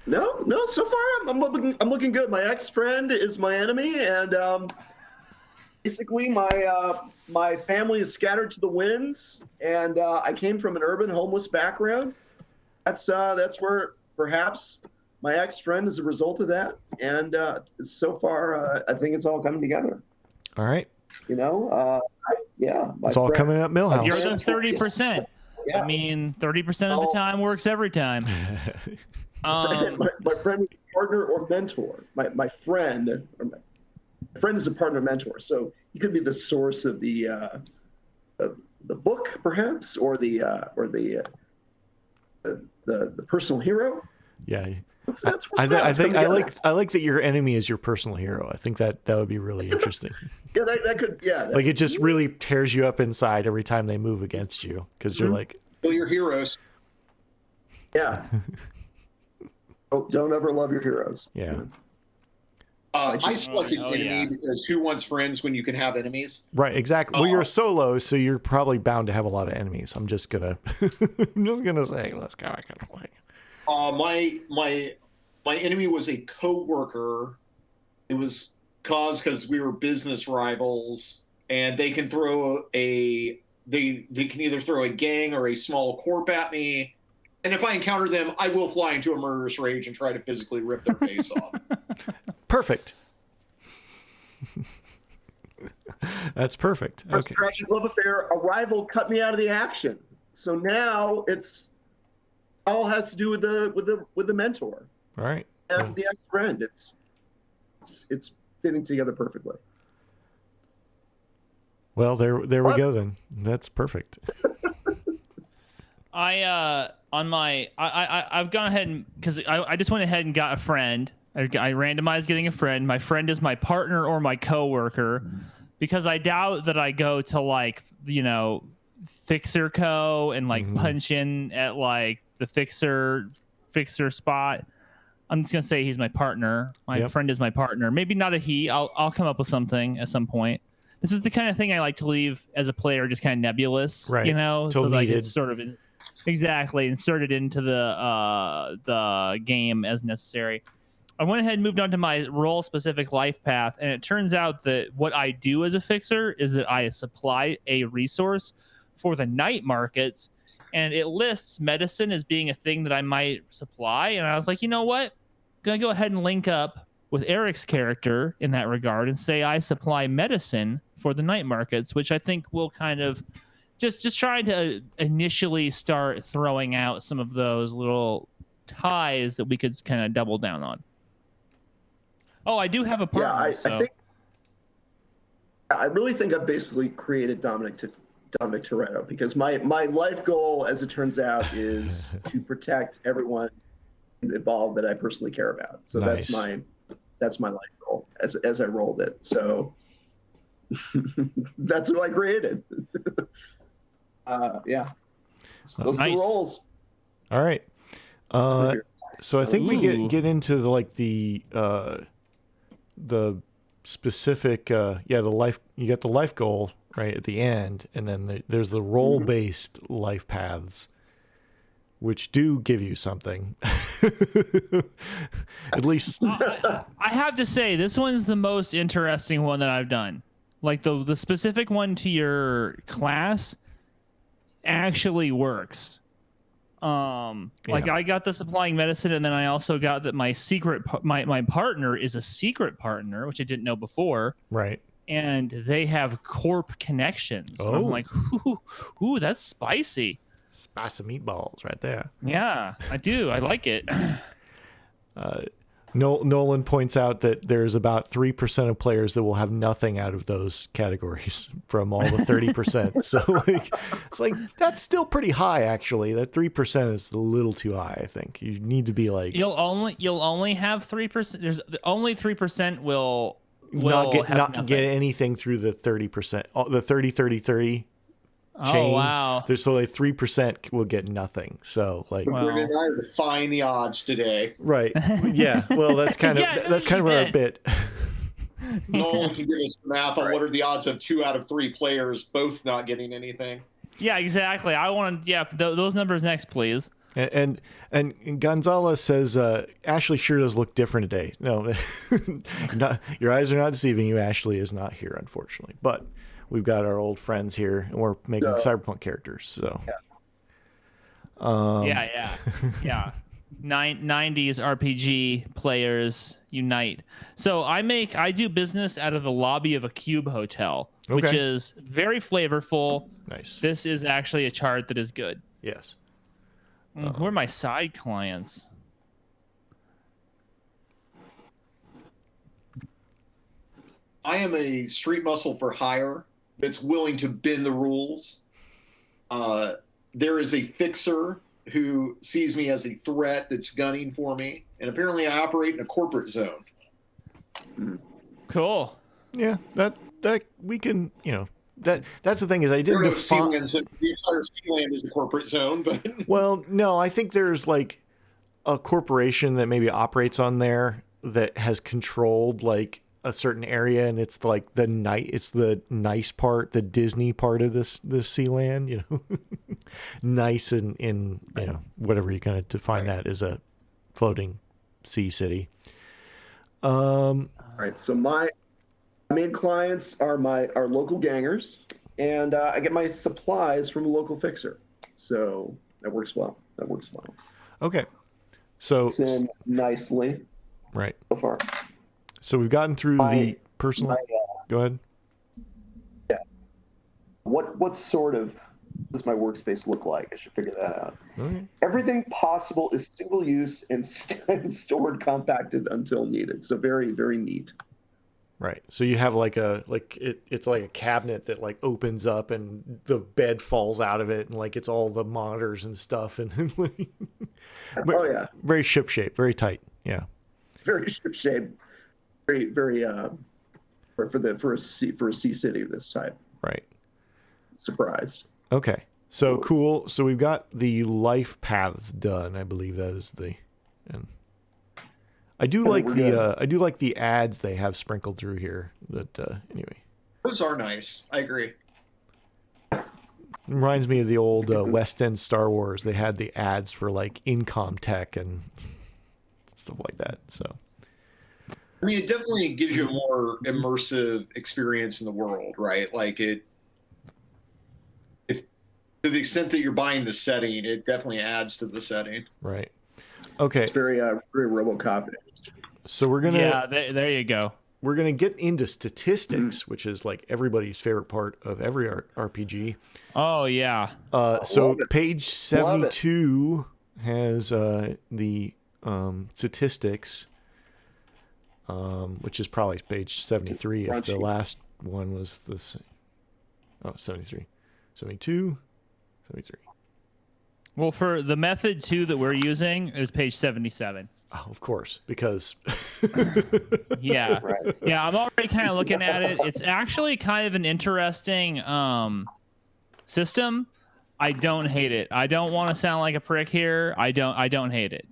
No. So far, I'm looking good. My ex-friend is my enemy, and basically, my family is scattered to the winds, and I came from an urban homeless background. That's where perhaps my ex-friend is a result of that, and so far I think it's all coming together. All right. It's all coming up Millhouse. You're the 30%. Yeah. I mean, 30% of the time works every time. My friend is a partner or mentor. My friend is a partner mentor, so you could be the source of the book, perhaps, or the personal hero. Yeah. That's I think I like that your enemy is your personal hero. I think that would be really interesting. Yeah, that could, yeah. Like it just really tears you up inside every time they move against you because you're like, Kill your heroes. Yeah. Oh, don't ever love your heroes. yeah. I selected enemy yeah. because who wants friends when you can have enemies? Right, exactly. Well, you're a solo, so you're probably bound to have a lot of enemies. I'm just gonna say let's go. My enemy was a coworker. It was because we were business rivals, and they can throw they can either throw a gang or a small corp at me. And if I encounter them, I will fly into a murderous rage and try to physically rip their face off. Perfect. That's perfect. First Okay. tragic love affair, a rival cut me out of the action. So now it's all has to do with the mentor All right. and the ex-friend. It's fitting together perfectly. Well, there we go then. That's perfect. I've gone ahead and because I just went ahead and got a friend. I randomized getting a friend. My friend is my partner or my coworker, because I doubt that I go to like Fixer Co. and like punch in at like the fixer spot. I'm just gonna say he's my partner. My friend is my partner. Maybe not a he. I'll come up with something at some point. This is the kind of thing I like to leave as a player, just kind of nebulous, right? So like it's sort of exactly inserted into the game as necessary. I went ahead and moved on to my role-specific life path, and it turns out that what I do as a fixer is that I supply a resource for the night markets, and it lists medicine as being a thing that I might supply. And I was like, you know what? I'm going to go ahead and link up with Eric's character in that regard and say I supply medicine for the night markets, which I think will kind of just trying to initially start throwing out some of those little ties that we could kind of double down on. Oh, I do have a partner. I really think I've basically created Dominic Toretto, because my life goal, as it turns out, is to protect everyone involved that I personally care about. So nice. that's my life goal as I rolled it. So that's who I created. Yeah. Those are the roles. All right. So I think we get into the specific the life. You got the life goal right at the end, and then there's the role-based life paths, which do give you something. At least I have to say this one's the most interesting one that I've done. Like the specific one to your class actually works. Like I got the supplying medicine, and then I also got that my partner is a secret partner, which I didn't know before. Right. And they have corp connections. Oh. I'm like, ooh, that's spicy. Spicy meatballs right there. Yeah, I do. I like it. Nolan points out that there's about 3% of players that will have nothing out of those categories from all the 30%. So it's like that's still pretty high, actually. That 3% is a little too high. I think you need to be like you'll only have 3%. There's only 3% will not get anything through the 30%. The 30-30-30 chain. Oh wow! There's only 3% will get nothing. So like, Brendan and I are defying the odds today. Right? Yeah. Well, that's kind of our bit. Nolan can give us the math on what are the odds of 2 out of 3 players both not getting anything. Yeah, exactly. I want those numbers next, please. And Gonzalez says Ashley sure does look different today. No, your eyes are not deceiving you. Ashley is not here, unfortunately, but we've got our old friends here, and we're making Cyberpunk characters. So, yeah. 90s RPG players unite. So I do business out of the lobby of a cube hotel, which is very flavorful. Nice. This is actually a chart that is good. Yes. Who are my side clients? I am a street muscle for hire that's willing to bend the rules. There is a fixer who sees me as a threat that's gunning for me, and apparently I operate in a corporate zone. Cool. Yeah, that we can, that's the thing is I There didn't are no define. Sealands. The entire Sealand is a corporate zone, but Well, no, I think there's like a corporation that maybe operates on there that has controlled like a certain area, and it's like it's the nice part, the Disney part of this Sealand, nice in whatever you kind of define that as a floating sea city. All right, so my main clients are our local gangers, and I get my supplies from a local fixer. So that works well. Okay, so It's in nicely right. so far. So we've gotten through the personal. Go ahead. Yeah. What sort of does my workspace look like? I should figure that out. Okay. Everything possible is single use and stored compacted until needed. So very, very neat. Right. So you have like it's like a cabinet that like opens up and the bed falls out of it, and like it's all the monitors and stuff, and then like, Oh yeah. very ship-shape, very tight. Yeah. Very ship-shape. Very, very for a sea city of this type. Right. Surprised. Okay. So cool. So we've got the life paths done. I believe that is and I do like the ads they have sprinkled through here. But anyway, those are nice. I agree. Reminds me of the old West End Star Wars. They had the ads for like Incom Tech and stuff like that. So I mean, it definitely gives you a more immersive experience in the world, right? Like to the extent that you're buying the setting, it definitely adds to the setting. right. Okay. It's very very RoboCop. So we're gonna there you go. We're gonna get into statistics, which is like everybody's favorite part of every RPG. Oh yeah. So page 72 has the statistics, which is probably page 73 if the last one was the same. Oh, 73. 72, 73. Well, for the method 2 that we're using is page 77. Oh, of course, because Yeah. Right. Yeah, I'm already kind of looking at it. It's actually kind of an interesting system. I don't hate it. I don't want to sound like a prick here. I don't hate it.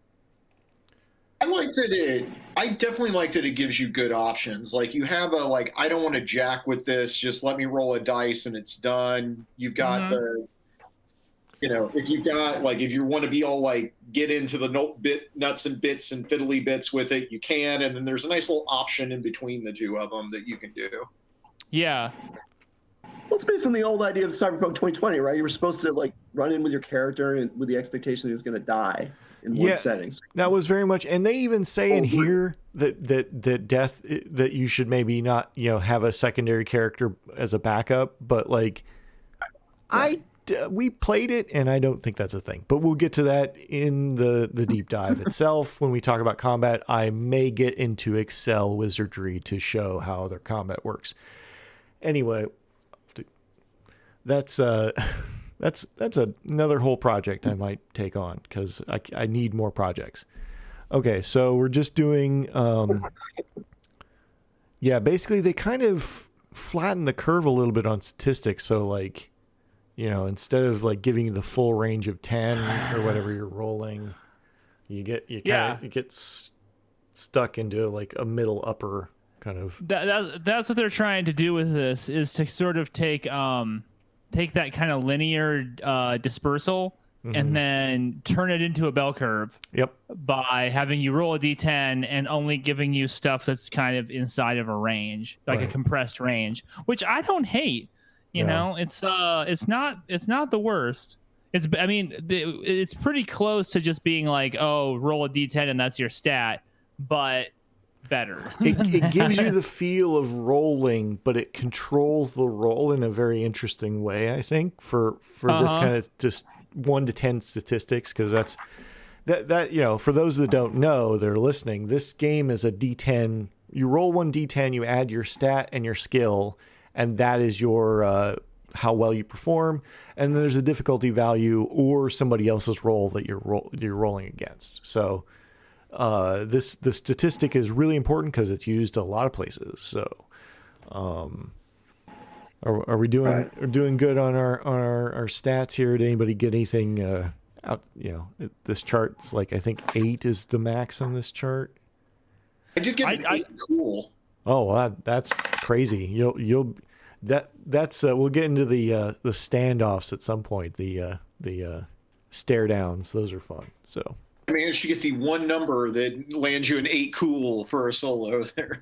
I definitely like that it gives you good options. Like you have I don't want to jack with this, just let me roll a dice and it's done. You've got if you want to be all like get into the nuts and bits and fiddly bits with it, you can. And then there's a nice little option in between the two of them that you can do. Yeah. Well, it's based on the old idea of Cyberpunk 2020, right? You were supposed to like run in with your character and with the expectation that he was going to die in one setting. That was very much, and they even say in here that death, that you should maybe not have a secondary character as a backup, but like we played it and I don't think that's a thing, but we'll get to that in the deep dive itself. When we talk about combat, I may get into Excel wizardry to show how their combat works. Anyway, that's another whole project I might take on because I need more projects. Okay, so we're just doing basically they kind of flatten the curve a little bit on statistics. So like, instead of like giving you the full range of 10 or whatever you're rolling, you get stuck into like a middle upper kind of. That's what they're trying to do with this, is to sort of take that kind of linear dispersal and then turn it into a bell curve. Yep. By having you roll a d10 and only giving you stuff that's kind of inside of a range, like a compressed range, which I don't hate. You know, it's not the worst. It's pretty close to just being like, oh, roll a d10 and that's your stat, but better. It gives you the feel of rolling, but it controls the roll in a very interesting way, I think, for this kind of just 1 to 10 statistics, because that's for those that don't know, they're listening, this game is a d10. You roll 1 d10, you add your stat and your skill, and that is your how well you perform, and there's a difficulty value or somebody else's roll that you're rolling against. So the statistic is really important because it's used a lot of places. So are we doing good on our stats here? Did anybody get anything out? This chart's like, I think 8 is the max on this chart. I did get cool. Oh, well, that's crazy. That's we'll get into the standoffs at some point. The stare downs, those are fun. So I managed to get the one number that lands you an 8 cool for a solo there.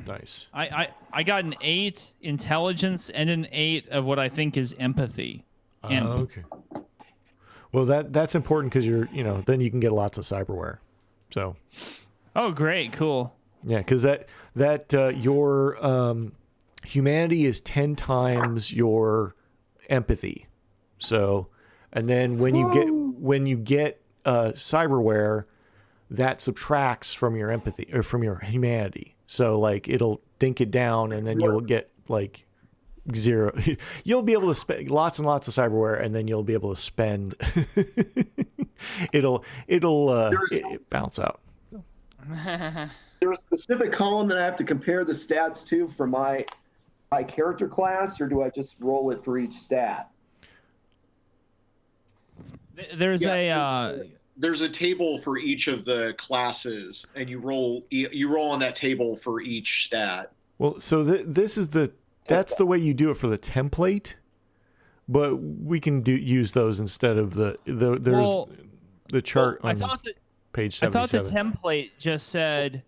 Nice. I got an 8 intelligence and an 8 of what I think is empathy. Okay. Well, that's important because then you can get lots of cyberware. So. Oh, great, cool. Yeah, because your humanity is 10 times your empathy. So, and then when you get cyberware, that subtracts from your empathy or from your humanity. So like it'll dink it down, and then you'll get like 0. You'll be able to spend lots and lots of cyberware, and then you'll be able to spend. it'll bounce out. There a specific column that I have to compare the stats to for my character class, or do I just roll it for each stat? There's there's a table for each of the classes, and you roll on that table for each stat. Well, so that's the way you do it for the template, but we can use those instead of the chart on page 77. I thought the template just said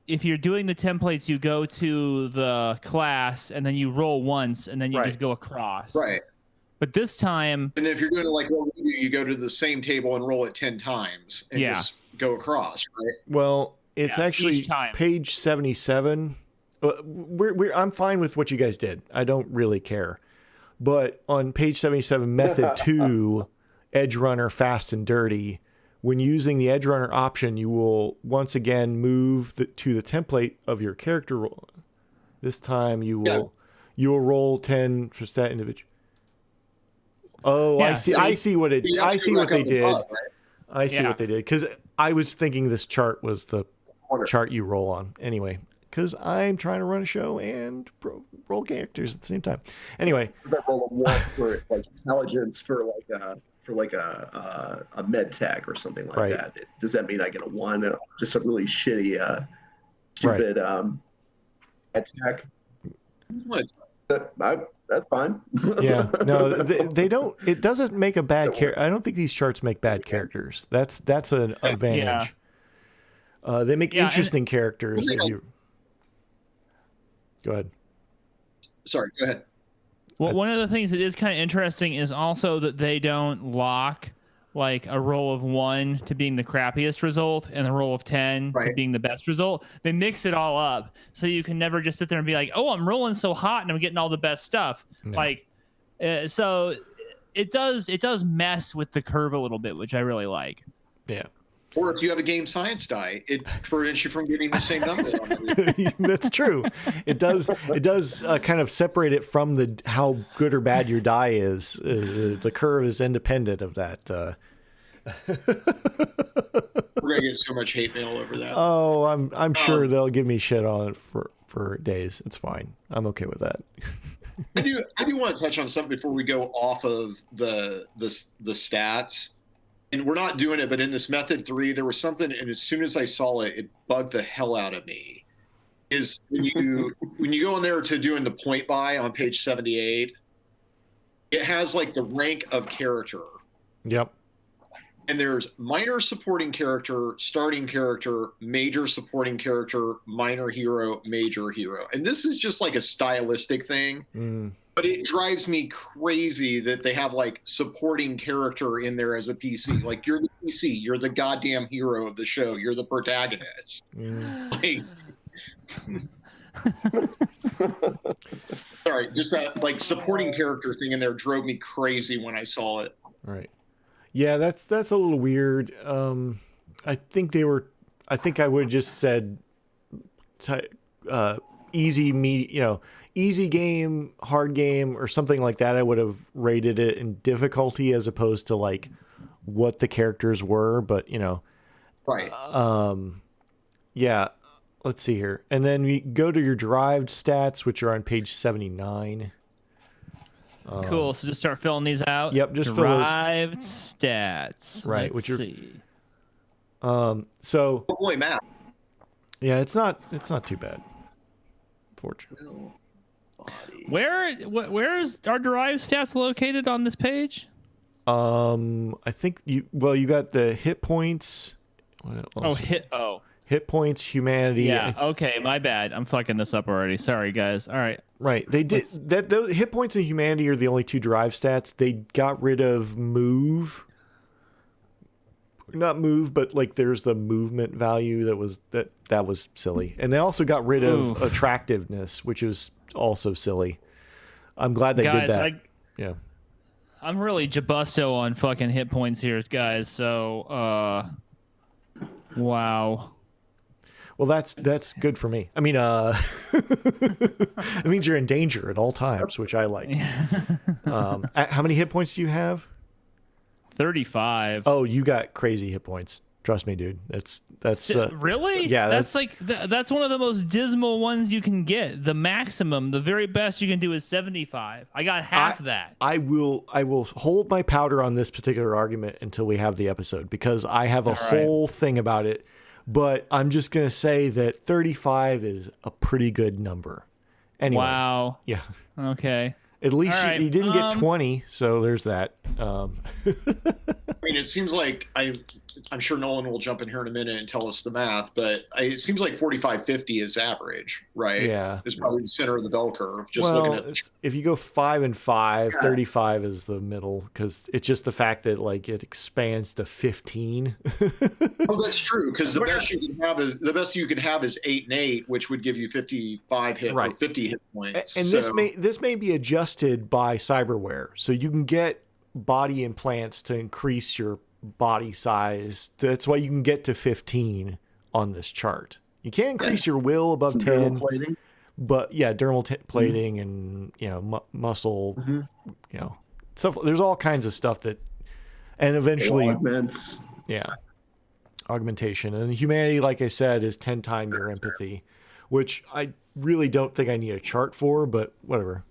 if you're doing the templates, you go to the class and then you roll once and then you just go across. Right. But this time, and if you're doing it like what we do, you go to the same table and roll it 10 times and just go across, right? Well, it's actually page 77. I'm fine with what you guys did. I don't really care. But on page 77, method 2, Edge Runner Fast and Dirty, when using the Edge Runner option, you will once again move to the template of your character roll. This time you will roll 10 for stat individual. Oh, yeah, I see what they did. I see what they did because I was thinking this chart was the chart you roll on anyway. Because I'm trying to run a show and roll characters at the same time. Anyway, roll a 1 for like intelligence for like a med tech or something like that. Does that mean I get a 1? Just a really shitty, stupid attack. That's fine. Yeah, no, they don't. It doesn't make a bad character. I don't think these charts make bad characters. That's an advantage. Yeah. They make interesting characters. If you go ahead. Sorry, go ahead. Well, one of the things that is kind of interesting is also that they don't lock like a roll of 1 to being the crappiest result and a roll of 10 to being the best result. They mix it all up, so you can never just sit there and be like, "Oh, I'm rolling so hot and I'm getting all the best stuff." No. So it does mess with the curve a little bit, which I really like. Yeah. Or if you have a game science die, it prevents you from getting the same number. That's true. It does kind of separate it from how good or bad your die is. The curve is independent of that. We're gonna get so much hate mail over that. Oh, I'm sure they'll give me shit on it for days. It's fine. I'm okay with that. I do want to touch on something before we go off of the stats. And we're not doing it, but in this method 3, there was something, and as soon as I saw it, it bugged the hell out of me. Is when you go in there to doing the point buy on page 78, it has like the rank of character. Yep. And there's minor supporting character, starting character, major supporting character, minor hero, major hero. And this is just like a stylistic thing. But it drives me crazy that they have like supporting character in there as a PC. Like, you're the PC, you're the goddamn hero of the show, you're the protagonist. Like, sorry, just that like supporting character thing in there drove me crazy when I saw it. Right. Yeah, that's a little weird. I think I would have just said easy, easy game, hard game, or something like that, I would have rated it in difficulty as opposed to like what the characters were. But Right. Yeah. Let's see here, and then we go to your derived stats, which are on page 79. Cool. So just start filling these out. Yep, just fill those. derived stats. Right, Let's which are- see. So Oh boy, Matt. yeah, it's not too bad. Fortunately. Where's our derived stats located on this page? I think you got the hit points. What else? Hit points, humanity. Yeah. Okay, my bad. I'm fucking this up already. Sorry, guys. All right. Right. They did that. Those hit points and humanity are the only two derived stats. They got rid of move. Not move, but like there's the movement value that was silly. And they also got rid of attractiveness, which is also silly. I'm glad they did that. Yeah. I'm really jabusto on fucking hit points here, guys. So, wow. Well, that's good for me. I mean, it means you're in danger at all times, which I like. How many hit points do you have? 35. Oh, you got crazy hit points. Trust me, dude. That's really? Yeah, that's like that's one of the most dismal ones you can get. The maximum, the very best you can do is 75. I got half that. I will hold my powder on this particular argument until we have the episode because I have a whole thing about it. But I'm just gonna say that 35 is a pretty good number. Anyway. Wow. Yeah. Okay. At least you didn't get 20, so there's that. I mean, it seems like I'm sure Nolan will jump in here in a minute and tell us the math, but it seems like 45-50 is average, right? Yeah. It's probably the center of the bell curve. Just looking at if you go 5 and 5, 35 is the middle because it's just the fact that like it expands to 15. Oh, that's true because the best you can have is 8 and 8, which would give you 55 hit or 50 hit points. And this may be adjusted by cyberware, so you can get body implants to increase your body size. That's why you can get to 15 on this chart. You can't increase your will above Some 10, plating. but yeah, dermal plating and muscle, stuff. There's all kinds of stuff that, and eventually Augments. yeah, augmentation and humanity. Like I said, is 10 times your empathy, which I really don't think I need a chart for, but whatever.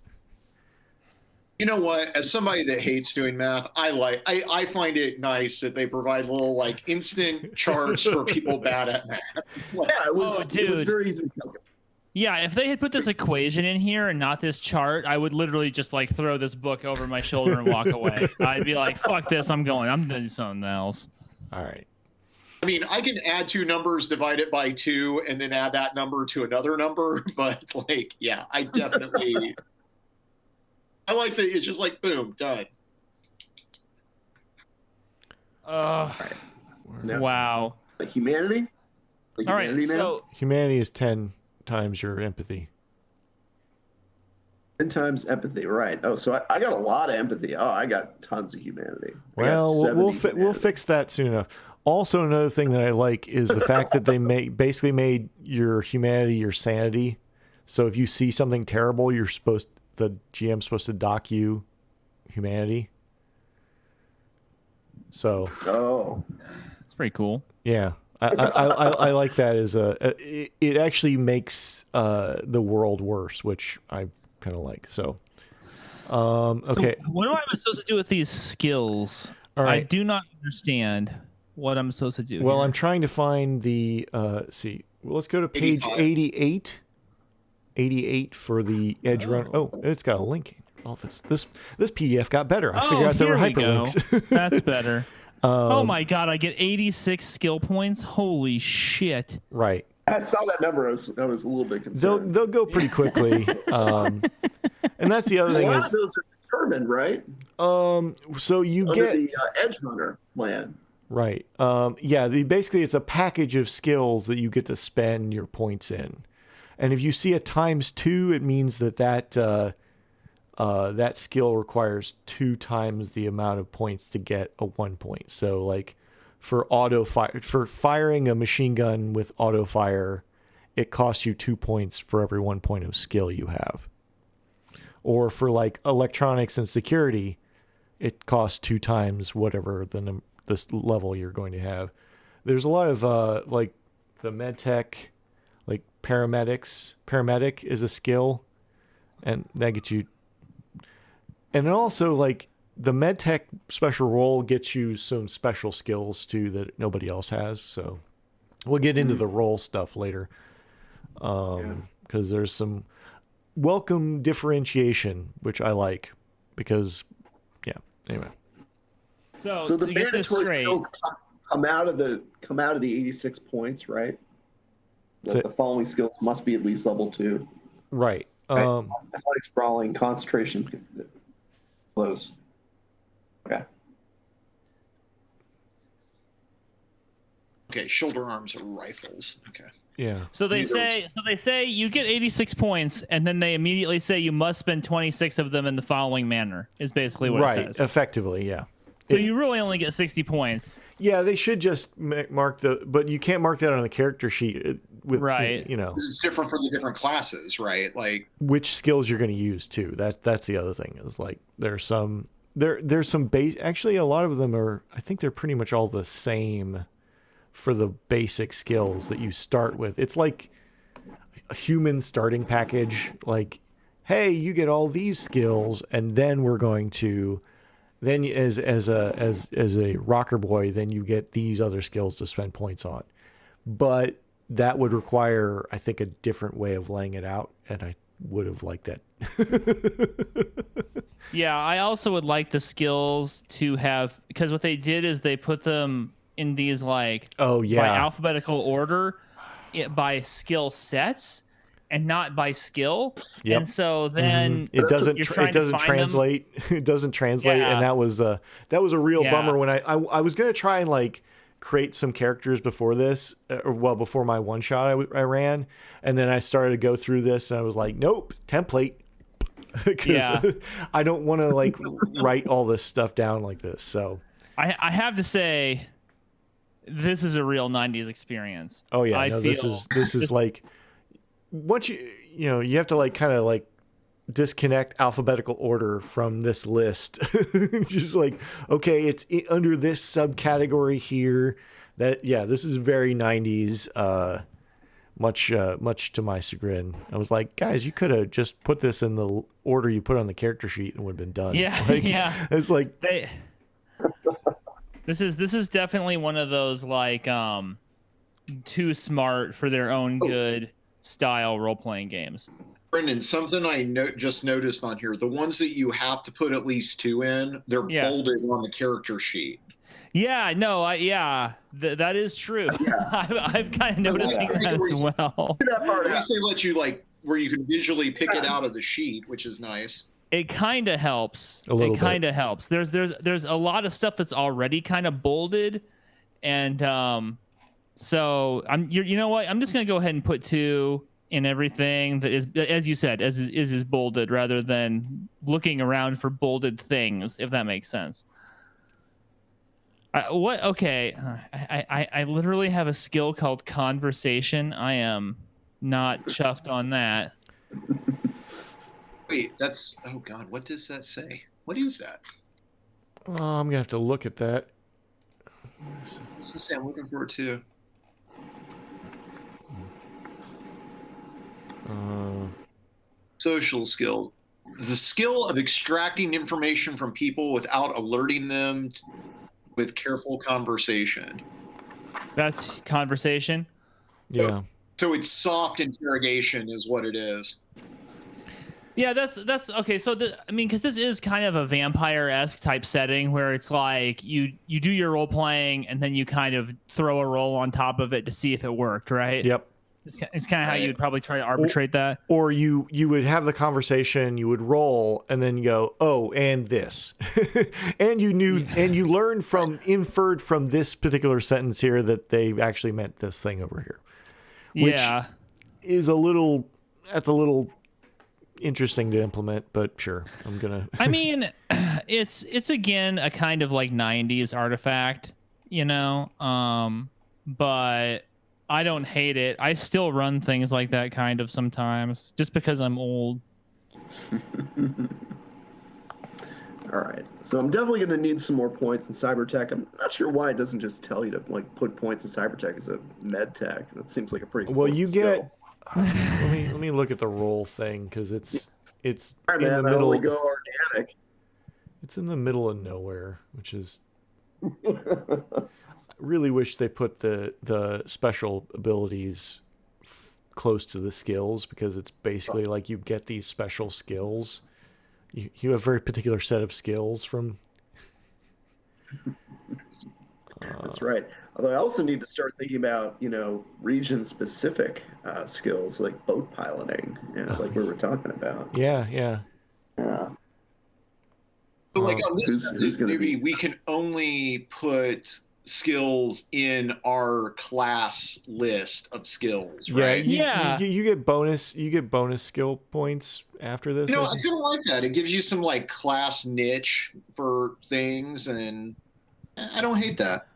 You know what? As somebody that hates doing math, I find it nice that they provide little like instant charts for people bad at math. Yeah, it was very easy to calculate. Yeah, if they had put this equation in here and not this chart, I would literally just like throw this book over my shoulder and walk away. I'd be like, "Fuck this! I'm doing something else." All right. I mean, I can add two numbers, divide it by 2, and then add that number to another number. But like, yeah, I definitely. I like that it's just like boom, done. Wow. Like humanity? All right, so humanity is 10 times your empathy. 10 times empathy, right? Oh, so I got a lot of empathy. Oh, I got tons of humanity. Well, we'll fix that soon enough. Also, another thing that I like is the fact that they basically made your humanity your sanity. So if you see something terrible, the GM's supposed to dock you humanity. So. Oh. That's pretty cool. Yeah. I like that as it actually makes the world worse, which I kind of like. So, okay. So what am I supposed to do with these skills? All right. I do not understand what I'm supposed to do. Well, here. I'm trying to find the let's go to page 88. 88 for the edge run. Oh, it's got a link. Oh, this PDF got better. I figured out there were hyperlinks. That's better. Oh my god, I get 86 skill points. Holy shit. Right. I saw that number. I was a little bit concerned. They'll go pretty quickly. And that's the other thing is those are determined, right? So you Under get the edge runner plan. Right. Yeah. Basically, it's a package of skills that you get to spend your points in. And if you see a ×2, it means that skill requires 2 times the amount of points to get a 1 point. So like for firing a machine gun with auto fire, it costs you 2 points for every 1 point of skill you have. or for like electronics and security, it costs 2 times whatever this level you're going to have. There's a lot of like the med tech, like paramedic is a skill, and that gets you. And also like the med tech special role gets you some special skills too that nobody else has. So we'll get into the role stuff later, because there's some welcome differentiation, which I like, because anyway. So the mandatory skills come out of the 86 points, right? Like the following skills must be at least level 2. Right. Athletics, brawling, concentration, close. Okay. Okay, shoulder arms are rifles. Okay. Yeah. So they say you get 86 points, and then they immediately say you must spend 26 of them in the following manner. Is basically what it says. Effectively, yeah. So you really only get 60 points. Yeah, they should just mark but you can't mark that on the character sheet. Right. You know, It's different for the different classes, right? Like which skills you're going to use too. That's the other thing, is like there's some base. Actually, a lot of them are. I think they're pretty much all the same for the basic skills that you start with. It's like a human starting package. Like, hey, you get all these skills, and then we're going to. Then as a rocker boy, then you get these other skills to spend points on. But that would require, I think, a different way of laying it out, and I would have liked that. Yeah, I also would like the skills to have, because what they did is they put them in these like by alphabetical order, by skill sets, and not by skill. Yep. And so then it doesn't translate. It doesn't translate, Yeah. and that was a real bummer. When I was gonna try and like create some characters before this, before my one shot I ran, and then I started to go through this, and I was like, nope, template, because I don't want to like write all this stuff down like this. So I have to say, this is a real 90s experience. Oh yeah, this is like, once you have to like kind of like disconnect alphabetical order from this list. Just like, okay, it's under this subcategory here. This is very 90s. Much to my chagrin. I was like, guys, you could have just put this in the order you put on the character sheet and would have been done. Yeah, It's like this is definitely one of those like too smart for their own good style role-playing games. Brendan, something I just noticed on here, the ones that you have to put at least 2 in, they're bolded on the character sheet. Yeah, no, that is true. I've kind of noticing that as well. At least they let you like where you can visually pick it out of the sheet, which is nice. It kind of helps. It kind of helps. There's a lot of stuff that's already kind of bolded, and so you know what? I'm just gonna go ahead and put 2 in everything that is, as you said, is bolded, rather than looking around for bolded things, if that makes sense. Okay, I literally have a skill called conversation. I am not chuffed on that. Wait, oh god, what does that say? What is that? I'm gonna have to look at that. What's this say? I'm looking for it too. Social skill. The skill of extracting information from people without alerting them with careful conversation. That's conversation? Yeah. So it's soft interrogation is what it is. Yeah, that's okay. So because this is kind of a vampire-esque type setting where it's like you do your role playing and then you kind of throw a roll on top of it to see if it worked, right? Yep. It's kind of how you'd probably try to arbitrate that. Or you would have the conversation, you would roll, and then you go, oh, and this, and you inferred from this particular sentence here that they actually meant this thing over here, which is a little interesting to implement, but sure, I'm gonna. I mean, it's again a kind of like 90s artifact, but I don't hate it. I still run things like that kind of sometimes, just because I'm old. All right. So I'm definitely going to need some more points in cybertech. I'm not sure why it doesn't just tell you to like put points in cybertech as a med tech. That seems like a pretty Well, important you skill. get. Let me look at the roll thing because it's All right, in man, the I only middle. go organic. It's in the middle of nowhere, which is. I really wish they put the special abilities close to the skills because it's basically like you get these special skills. You have a very particular set of skills from. That's right. Although I also need to start thinking about, region-specific skills like boat piloting, like we were talking about. Yeah. Yeah. But like on Who's gonna be- we can only put skills in our class list of skills, right? You get bonus skill points after this. I I kind think. of like that. It gives you some like class niche for things, and I don't hate that.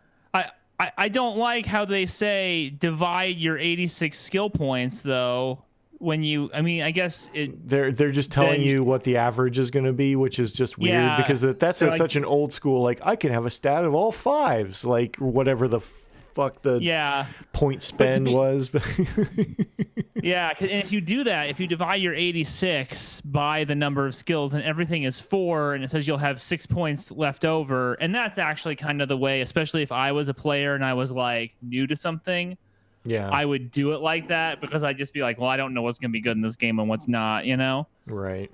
I don't like how they say divide your 86 skill points though. When I guess They're just telling you what the average is going to be, which is just weird because that's such an old school. Like I can have a stat of all fives, like whatever the fuck the point spend was. Yeah, and if you do that, if you divide your 86 by the number of skills and everything is 4 and it says you'll have 6 points left over, and that's actually kind of the way, especially if I was a player and I was like new to something, I would do it like that because I'd just be like, well, I don't know what's going to be good in this game and what's not, Right.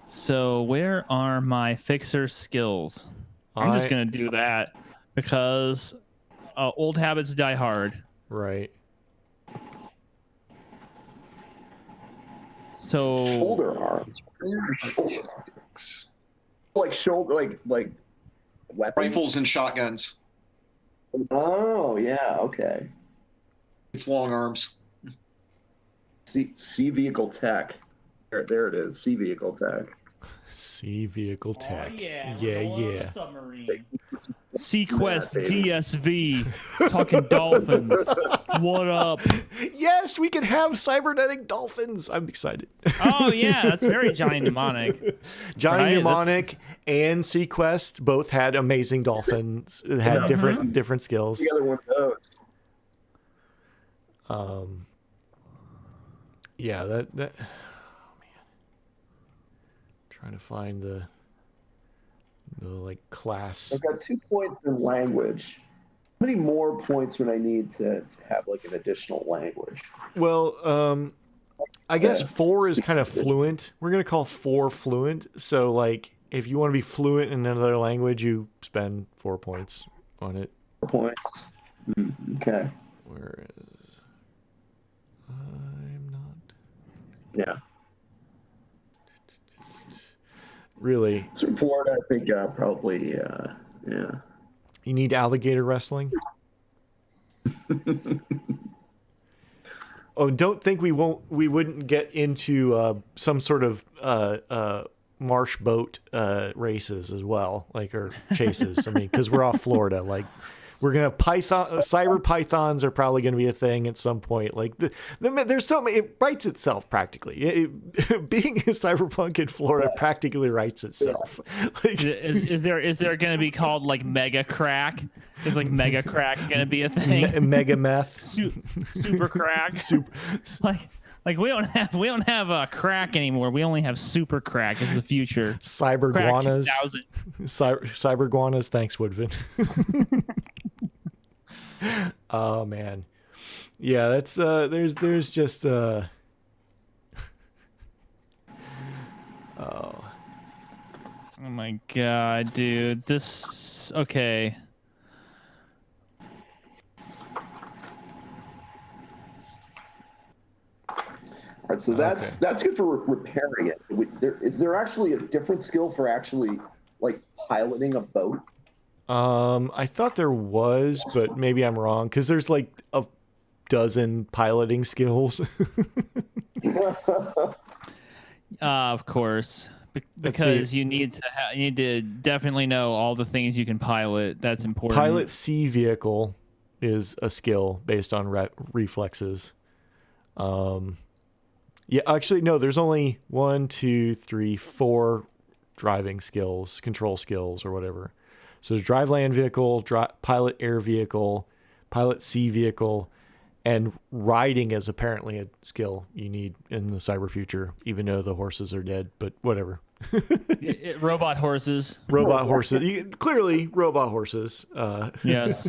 So where are my fixer skills? I'm just going to do that because old habits die hard. Right. So shoulder arms. Like shoulder, like weapons? Rifles and shotguns. Oh yeah, okay. It's long arms. C vehicle tech. There it is. C vehicle tech. C vehicle tech. Oh, yeah. Yeah. Sequest DSV. Talking dolphins. What up? Yes, we can have cybernetic dolphins. I'm excited. Oh yeah, that's very Johnny Mnemonic. Johnny Mnemonic and Sequest both had amazing dolphins. It had different skills. The other one of those. Yeah, that. Oh, man. Trying to find the like class. I've got 2 points in language. How many more points would I need to have like an additional language? Well, I guess 4 is kind of fluent. We're gonna call 4 fluent. So like, if you want to be fluent in another language, you spend 4 points on it. 4 points. Okay. Whereas I'm not. Yeah. Really? So in Florida, I think probably, yeah. You need alligator wrestling? Oh, don't think we wouldn't get into some sort of marsh boat races as well, like, or chases. I mean, because we're off Florida, like. We're gonna cyber pythons are probably gonna be a thing at some point. Like there's so many. It writes itself practically. Being a cyberpunk in Florida practically writes itself. Yeah. Like, is there gonna be called like mega crack? Is like mega crack gonna be a thing? Mega meth. Super crack. Like we don't have a crack anymore. We only have super crack as the future. Cyber guanas. Cyber guanas. Thanks, Woodvin. Oh man, yeah. That's there's just oh my god, dude. This okay. All right, so that's good for repairing it. Is there actually a different skill for actually like piloting a boat? I thought there was, but maybe I'm wrong because there's like a dozen piloting skills. Of course, because you need to definitely know all the things you can pilot. That's important. Pilot sea vehicle is a skill based on reflexes. Yeah, actually, no, there's only 1, 2, 3, 4 driving skills, control skills, or whatever. So there's drive land vehicle, pilot air vehicle, pilot sea vehicle, and riding is apparently a skill you need in the cyber future, even though the horses are dead, but whatever. Robot horses. Robot horses. Clearly, robot horses. Yes.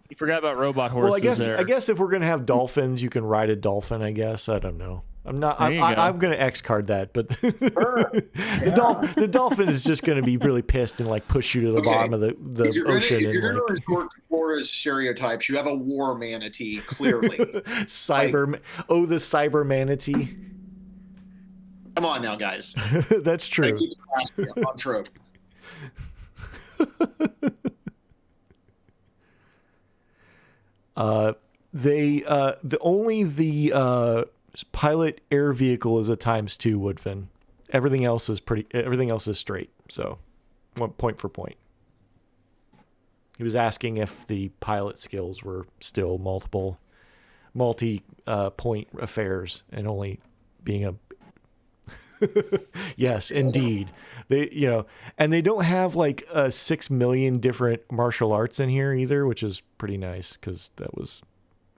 You forgot about robot horses. Well, I guess if we're gonna have dolphins, you can ride a dolphin. I guess I don't know. I'm gonna X card that, but the dolphin is just gonna be really pissed and like push you to the bottom of the ocean. If you're gonna resort to Flores stereotypes, you have a war manatee, clearly. The cyber manatee. Come on now, guys. That's true. On trope. The pilot air vehicle is a ×2 Woodfin. Everything else is straight. So 1 point for point. He was asking if the pilot skills were still multi point affairs and only being a yes, indeed. And they don't have like 6 million different martial arts in here either, which is pretty nice because that was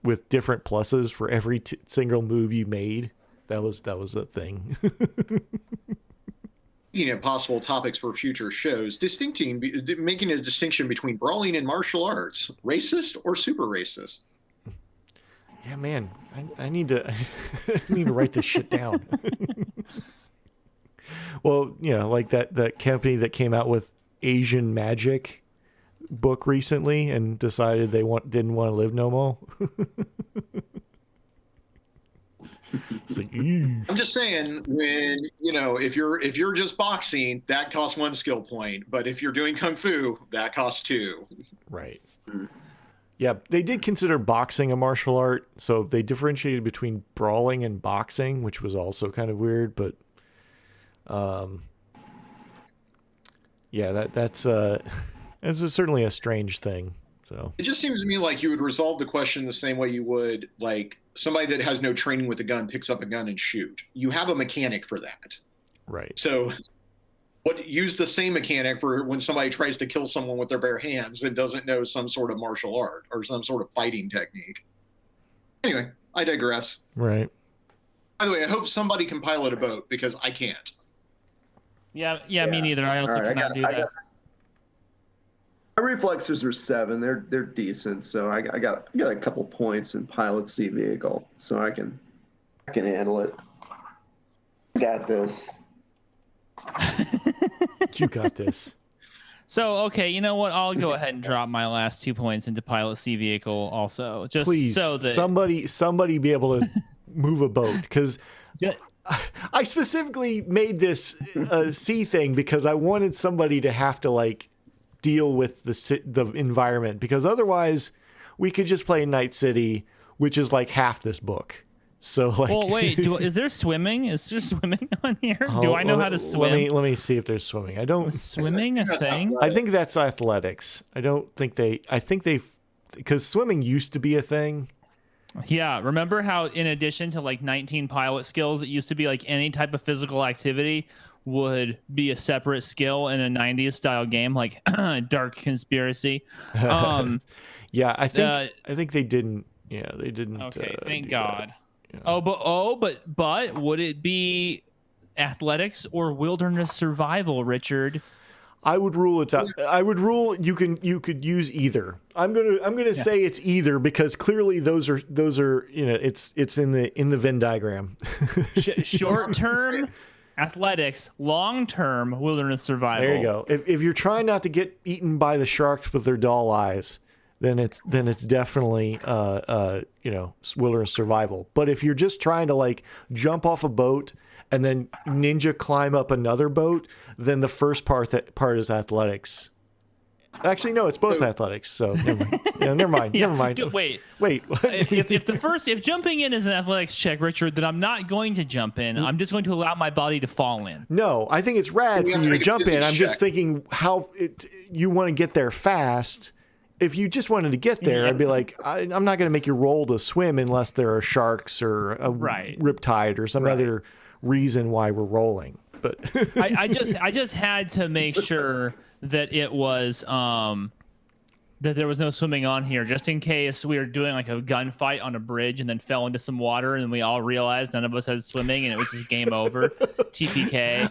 with different pluses for every single move you made. That was a thing. Possible topics for future shows. Making a distinction between brawling and martial arts. Racist or super racist? Yeah, man, I need to write this shit down. Well, like that company that came out with Asian Magic book recently and decided they didn't want to live no more. It's like, I'm just saying, when if you're just boxing, that costs 1 skill point, but if you're doing kung fu, that costs 2. Right. Yeah, they did consider boxing a martial art, so they differentiated between brawling and boxing, which was also kind of weird, but yeah, that's certainly a strange thing. So it just seems to me like you would resolve the question the same way you would like somebody that has no training with a gun picks up a gun and shoot. You have a mechanic for that. Right. So use the same mechanic for when somebody tries to kill someone with their bare hands and doesn't know some sort of martial art or some sort of fighting technique. Anyway, I digress. Right. By the way, I hope somebody can pilot a boat because I can't. Yeah, me neither. I also cannot do that. My reflexes are 7. They're decent, so I got a couple points in pilot sea vehicle, so I can handle it. Got this. You got this. So, okay, you know what? I'll go ahead and drop my last 2 points into pilot sea vehicle also. Just please, so that somebody be able to move a boat, because I specifically made this sea thing because I wanted somebody to have to like deal with the environment, because otherwise we could just play Night City, which is like half this book. So like, well, wait, is there swimming? Is there swimming on here? Do I know how to swim? Let me see if there's swimming. I don't. Was swimming a thing? I think that's athletics. I think they because swimming used to be a thing. Yeah, remember how in addition to like 19 pilot skills, it used to be like any type of physical activity would be a separate skill in a 90s style game, like Dark Conspiracy. Yeah, I think they didn't. Yeah, they didn't. Okay, thank God. Yeah. But would it be athletics or wilderness survival, Richard? I would rule you could use either. I'm gonna say it's either, because clearly those are it's in the Venn diagram. Short term athletics, long term wilderness survival. There you go. If you're trying not to get eaten by the sharks with their doll eyes, then it's definitely wilderness survival. But if you're just trying to like jump off a boat and then ninja climb up another boat, then the first part is athletics. Actually, no, it's both athletics. So never mind. Never mind. Wait. If jumping in is an athletics check, Richard, then I'm not going to jump in. I'm just going to allow my body to fall in. No, I think it's rad for you to jump in. I'm just thinking how you want to get there fast. if you just wanted to get there, I'd be like, I'm not going to make you roll to swim unless there are sharks or a riptide or some other reason why we're rolling. But I just had to make sure that it was that there was no swimming on here, just in case we were doing like a gunfight on a bridge and then fell into some water and we all realized none of us had swimming and it was just game over. TPK.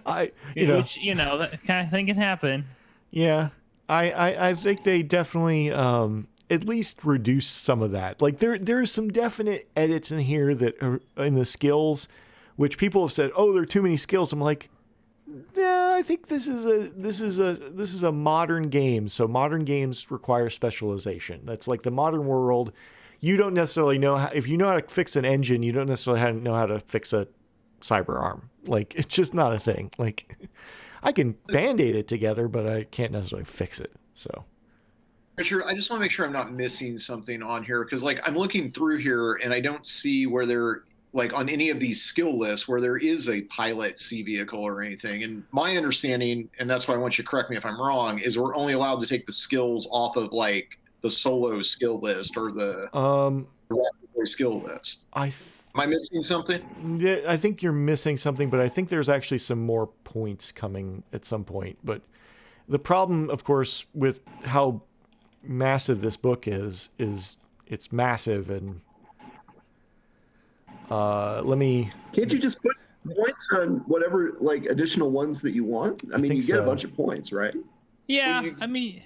Which that kind of thing can happen. Yeah. I think they definitely at least reduce some of that. Like there are some definite edits in here that are in the skills, which people have said, oh, there are too many skills. I'm like, yeah, I think this is a modern game. So modern games require specialization. That's like the modern world. You don't necessarily know if you know how to fix an engine, you don't necessarily know how to fix a cyber arm. Like it's just not a thing. Like I can band-aid it together, but I can't necessarily fix it. So Richard, I just want to make sure I'm not missing something on here, because like I'm looking through here and I don't see where there, like on any of these skill lists, where there is a pilot sea vehicle or anything. And my understanding, and that's why I want you to correct me if I'm wrong, is we're only allowed to take the skills off of like the solo skill list or the skill list. Am I missing something? Yeah, I think you're missing something, but I think there's actually some more points coming at some point. But the problem, of course, with how massive this book is it's massive. And Can't you just put points on whatever like additional ones that you want? I mean, you get a bunch of points, right? Yeah, I mean,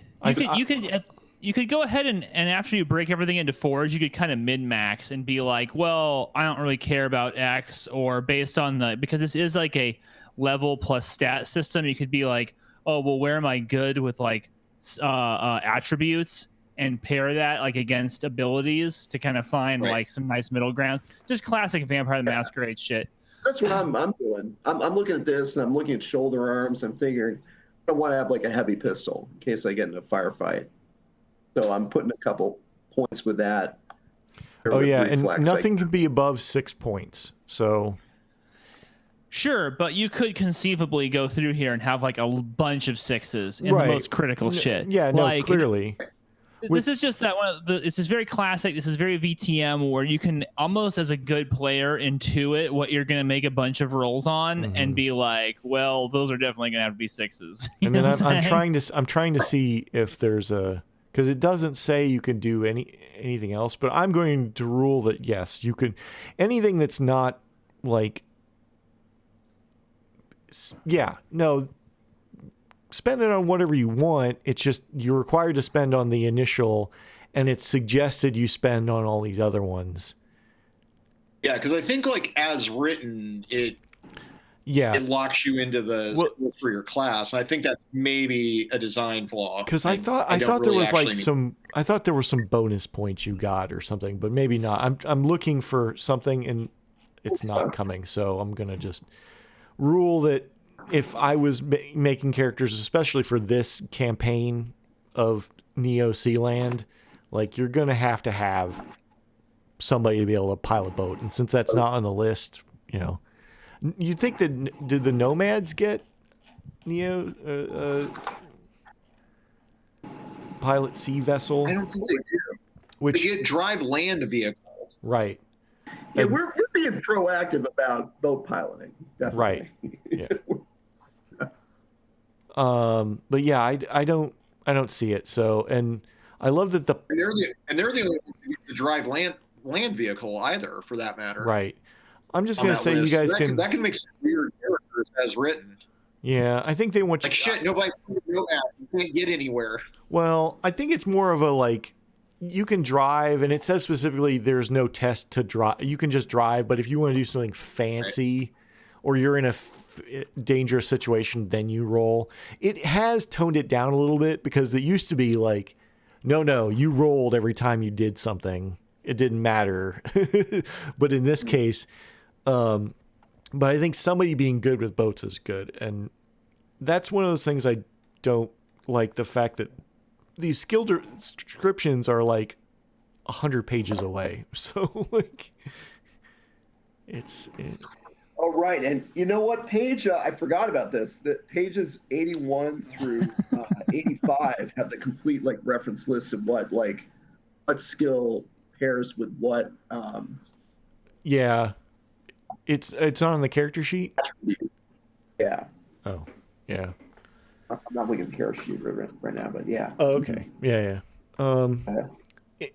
you could go ahead and after you break everything into fours, you could kind of min-max and be like, well, I don't really care about X, or based on because this is like a level plus stat system, you could be like, oh, well, where am I good with like attributes, and pair that like against abilities to kind of find like some nice middle grounds. Just classic Vampire the Masquerade shit. That's what I'm doing. I'm looking at this and I'm looking at shoulder arms. I'm figuring I want to have like a heavy pistol in case I get in a firefight. So I'm putting a couple points with that. Oh yeah, and nothing can be above 6 points. So sure, but you could conceivably go through here and have like a bunch of sixes in the most critical shit. Yeah, no, clearly. This is just that one. This is very classic. This is very VTM, where you can almost, as a good player, intuit what you're going to make a bunch of rolls on, and be like, "Well, those are definitely going to have to be sixes." And then I'm trying to see if there's because it doesn't say you can do anything else, but I'm going to rule that yes, you could anything that's not like spend it on whatever you want. It's just you're required to spend on the initial, and it's suggested you spend on all these other ones. Yeah, because I think like as written, it locks you into the skills for your class. And I think that's maybe a design flaw. Because I thought there was like I thought there were some bonus points you got or something, but maybe not. I'm looking for something and it's not coming, so I'm gonna just rule that if I was making characters, especially for this campaign of Neo Sealand, like you're going to have somebody to be able to pilot a boat. And since that's not on the list, you think that, do the Nomads get Neo pilot sea vessel? I don't think they do. They get drive land vehicle. Right. Yeah, we're being proactive about boat piloting. Definitely. Right. Yeah. But yeah, I don't see it. So, and I love that and they're the only ones who get to drive land vehicle either, for that matter. Right. I'm just gonna say list. You guys that can make some weird characters as written. Yeah, I think they want like shit. Nobody you can't get anywhere. Well, I think it's more of a like you can drive, and it says specifically there's no test to drive. You can just drive, but if you want to do something fancy, or you're in a dangerous situation, then you roll. It has toned it down a little bit because it used to be like, no, you rolled every time you did something. It didn't matter. But in this case, but I think somebody being good with boats is good. And that's one of those things I don't like, the fact that these skill descriptions are like 100 pages away. So like Oh, right. And you know what, Page? I forgot about this. That pages 81 through 85 have the complete like reference list of what skill pairs with what Yeah, it's on the character sheet. attribute. Yeah. Oh, yeah. I'm not looking at the character sheet right now, but yeah. Oh, okay. Yeah, yeah.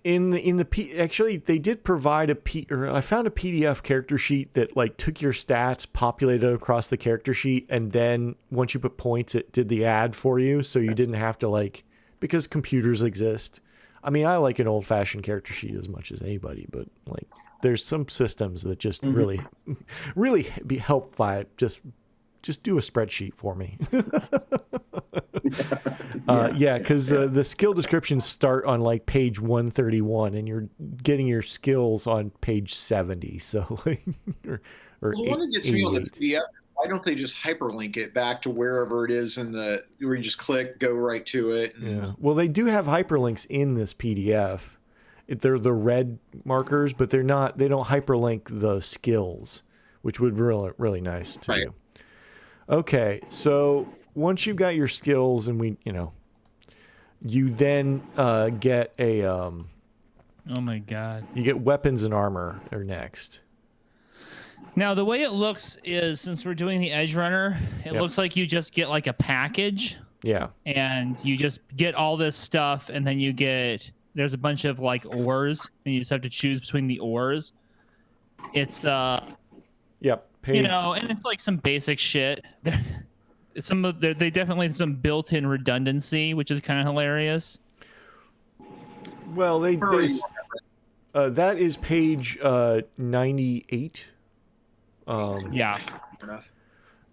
In the actually they did provide or I found a PDF character sheet that like took your stats, populated across the character sheet, and then once you put points, it did the add for you, so you didn't have to like, because computers exist. I mean, I like an old-fashioned character sheet as much as anybody, but like there's some systems that just really be helped by it. Just do a spreadsheet for me. Yeah, because the skill descriptions start on like page 131, and you're getting your skills on page 70. So, or Well, the one that gets me on the PDF, why don't they just hyperlink it back to wherever it is where you just click, go right to it? Yeah. Well, they do have hyperlinks in this PDF. They're the red markers, but they don't hyperlink the skills, which would be really nice to do. Okay, so once you've got your skills and you then get a Oh my god. you get weapons and armor are next. Now the way it looks is, since we're doing the Edge Runner, it looks like you just get like a package. Yeah. And you just get all this stuff, and then there's a bunch of like ores, and you just have to choose between the ores. It's Yep. Page. And it's like some basic shit. They definitely have some built-in redundancy, which is kind of hilarious. Well, that is page 98. Yeah.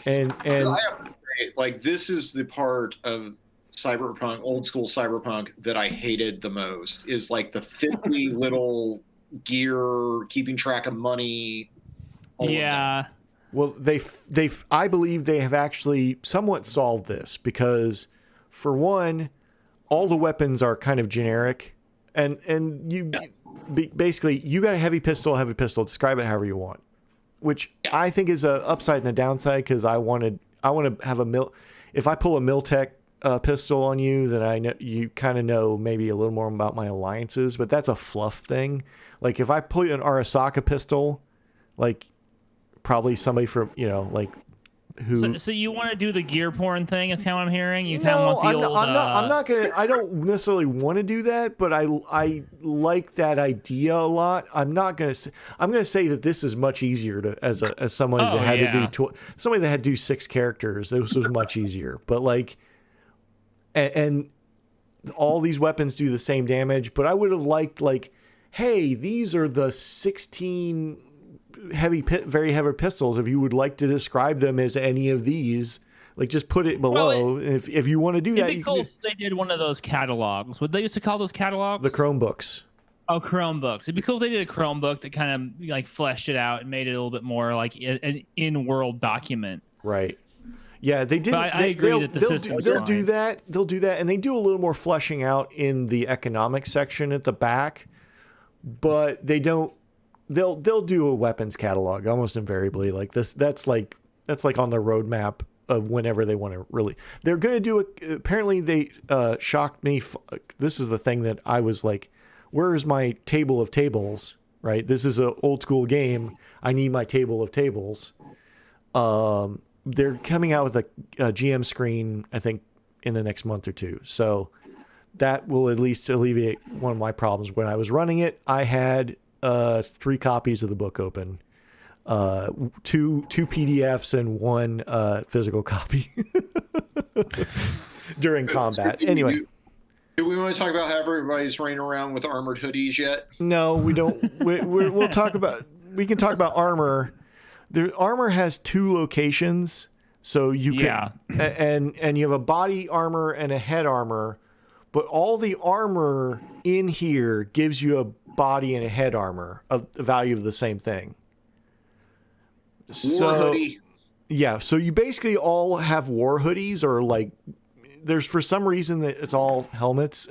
And I have to say, like, this is the part of Cyberpunk, old school Cyberpunk, that I hated the most, is like the fiddly little gear, keeping track of money. Yeah. Well, I believe they have actually somewhat solved this, because for one, all the weapons are kind of generic, and basically you got a heavy pistol, describe it however you want, which I think is a upside and a downside, because I want to have if I pull a Miltech pistol on you, then I know you kind of know maybe a little more about my alliances, but that's a fluff thing. Like if I pull an Arasaka pistol, like probably somebody from who. So you want to do the gear porn thing? Is kind of what I'm hearing. You kind of want the old. I'm not gonna. I don't necessarily want to do that, but I like that idea a lot. I'm gonna say that this is much easier to as somebody that had to do somebody that had to do 6 characters. This was much easier, but like, and all these weapons do the same damage. But I would have liked like, hey, these are the 16 very heavy pistols. If you would like to describe them as any of these, like just put it below. If you want to do that, it'd be cool if they did one of those catalogs. What they used to call those catalogs? The Chromebooks. Oh, Chromebooks. It'd be cool if they did a Chromebook that kind of like fleshed it out and made it a little bit more like an in-world document. Right. Yeah, they did. I agree that the system. They'll do that. They'll do that, and they do a little more fleshing out in the economic section at the back, but they don't. They'll do a weapons catalog almost invariably. Like this, that's like on the roadmap of whenever they want to really. They're going to do it. Apparently, they shocked me. This is the thing that I was like, "Where is my table of tables?" Right. This is an old school game. I need my table of tables. They're coming out with a GM screen, I think, in the next month or two. So that will at least alleviate one of my problems. When I was running it, I had 3 copies of the book open, 2 PDFs and 1 physical copy during combat. Anyway, do we want to talk about how everybody's running around with armored hoodies yet? No, we don't. We'll talk about. We can talk about armor. The armor has 2 locations, so you can, and you have a body armor and a head armor. But all the armor in here gives you a body and a head armor of the value of the same thing. War hoodie. Yeah, so you basically all have war hoodies, or like there's for some reason that it's all helmets.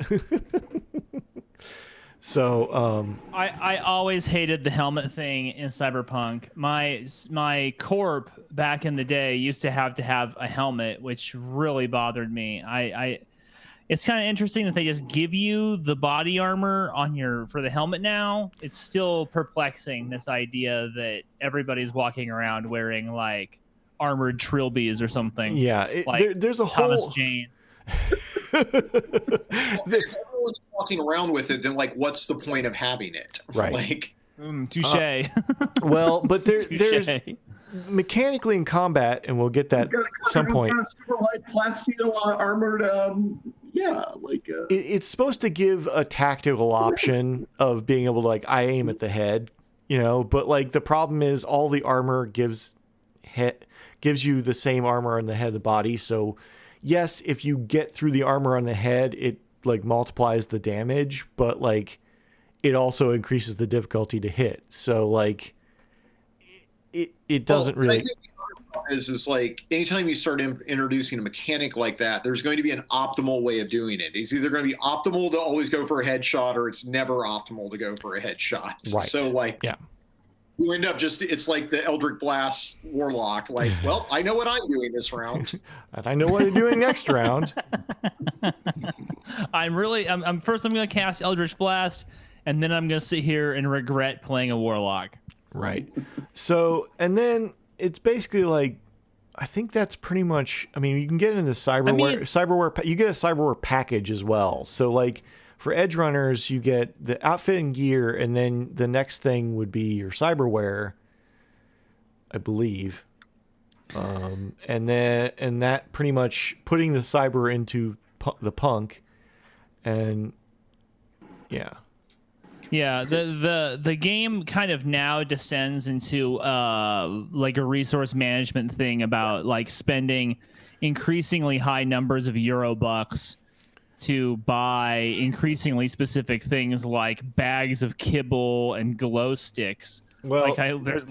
So I always hated the helmet thing in Cyberpunk. My corp back in the day used to have a helmet, which really bothered me. It's kind of interesting that they just give you the body armor for the helmet now. It's still perplexing, this idea that everybody's walking around wearing like armored trilbies or something. yeah, like there's a Thomas whole Jane. Well, if everyone's walking around with it, then like, what's the point of having it? Right. Like, Touche. well, but there's Touche. mechanically in combat, and we'll get that at some point. It's got a super light plasteel armored. It's supposed to give a tactical option of being able to like I aim at the head, but like the problem is all the armor gives you the same armor on the head of the body. So yes, if you get through the armor on the head, it like multiplies the damage, but like it also increases the difficulty to hit. So like it doesn't really. I think the other problem is like anytime you start introducing a mechanic like that, there's going to be an optimal way of doing it. It's either going to be optimal to always go for a headshot, or it's never optimal to go for a headshot. Right. So like, yeah. You end up it's like the Eldritch Blast Warlock. Like, well, I know what I'm doing this round. And I know what I'm doing next round. I'm first I'm going to cast Eldritch Blast, and then I'm going to sit here and regret playing a Warlock. Right. So, and then it's basically like, I think that's pretty much, I mean, you can get into cyberware, you get a cyberware package as well. So like for edge runners, you get the outfit and gear, and then the next thing would be your cyberware, I believe. And that pretty much putting the cyber into the punk, and yeah. Yeah, the game kind of now descends into like a resource management thing about like spending increasingly high numbers of Eurobucks to buy increasingly specific things like bags of kibble and glow sticks. Well, like and this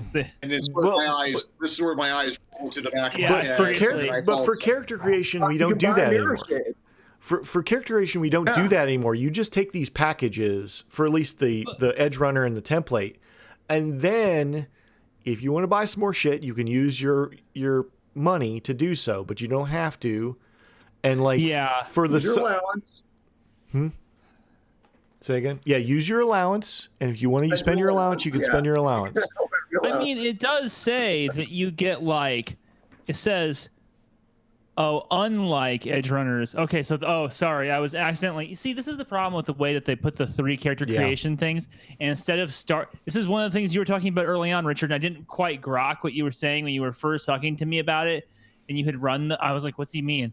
is where my eyes roll to the back of my head. But for character creation, we don't do that anymore. For character creation, we don't do that anymore. You just take these packages for at least the edge runner and the template, and then if you want to buy some more shit, you can use your money to do so, but you don't have to. And like for the your allowance. Say again? Yeah, use your allowance, and if you want to spend your allowance, you can spend your allowance. I mean, it does say that you get like, it says, oh, unlike edge runners. Okay, so sorry, I was accidentally. You see, this is the problem with the way that they put the 3 character creation things. And instead of this is one of the things you were talking about early on, Richard. And I didn't quite grok what you were saying when you were first talking to me about it, and you had I was like, what's he mean?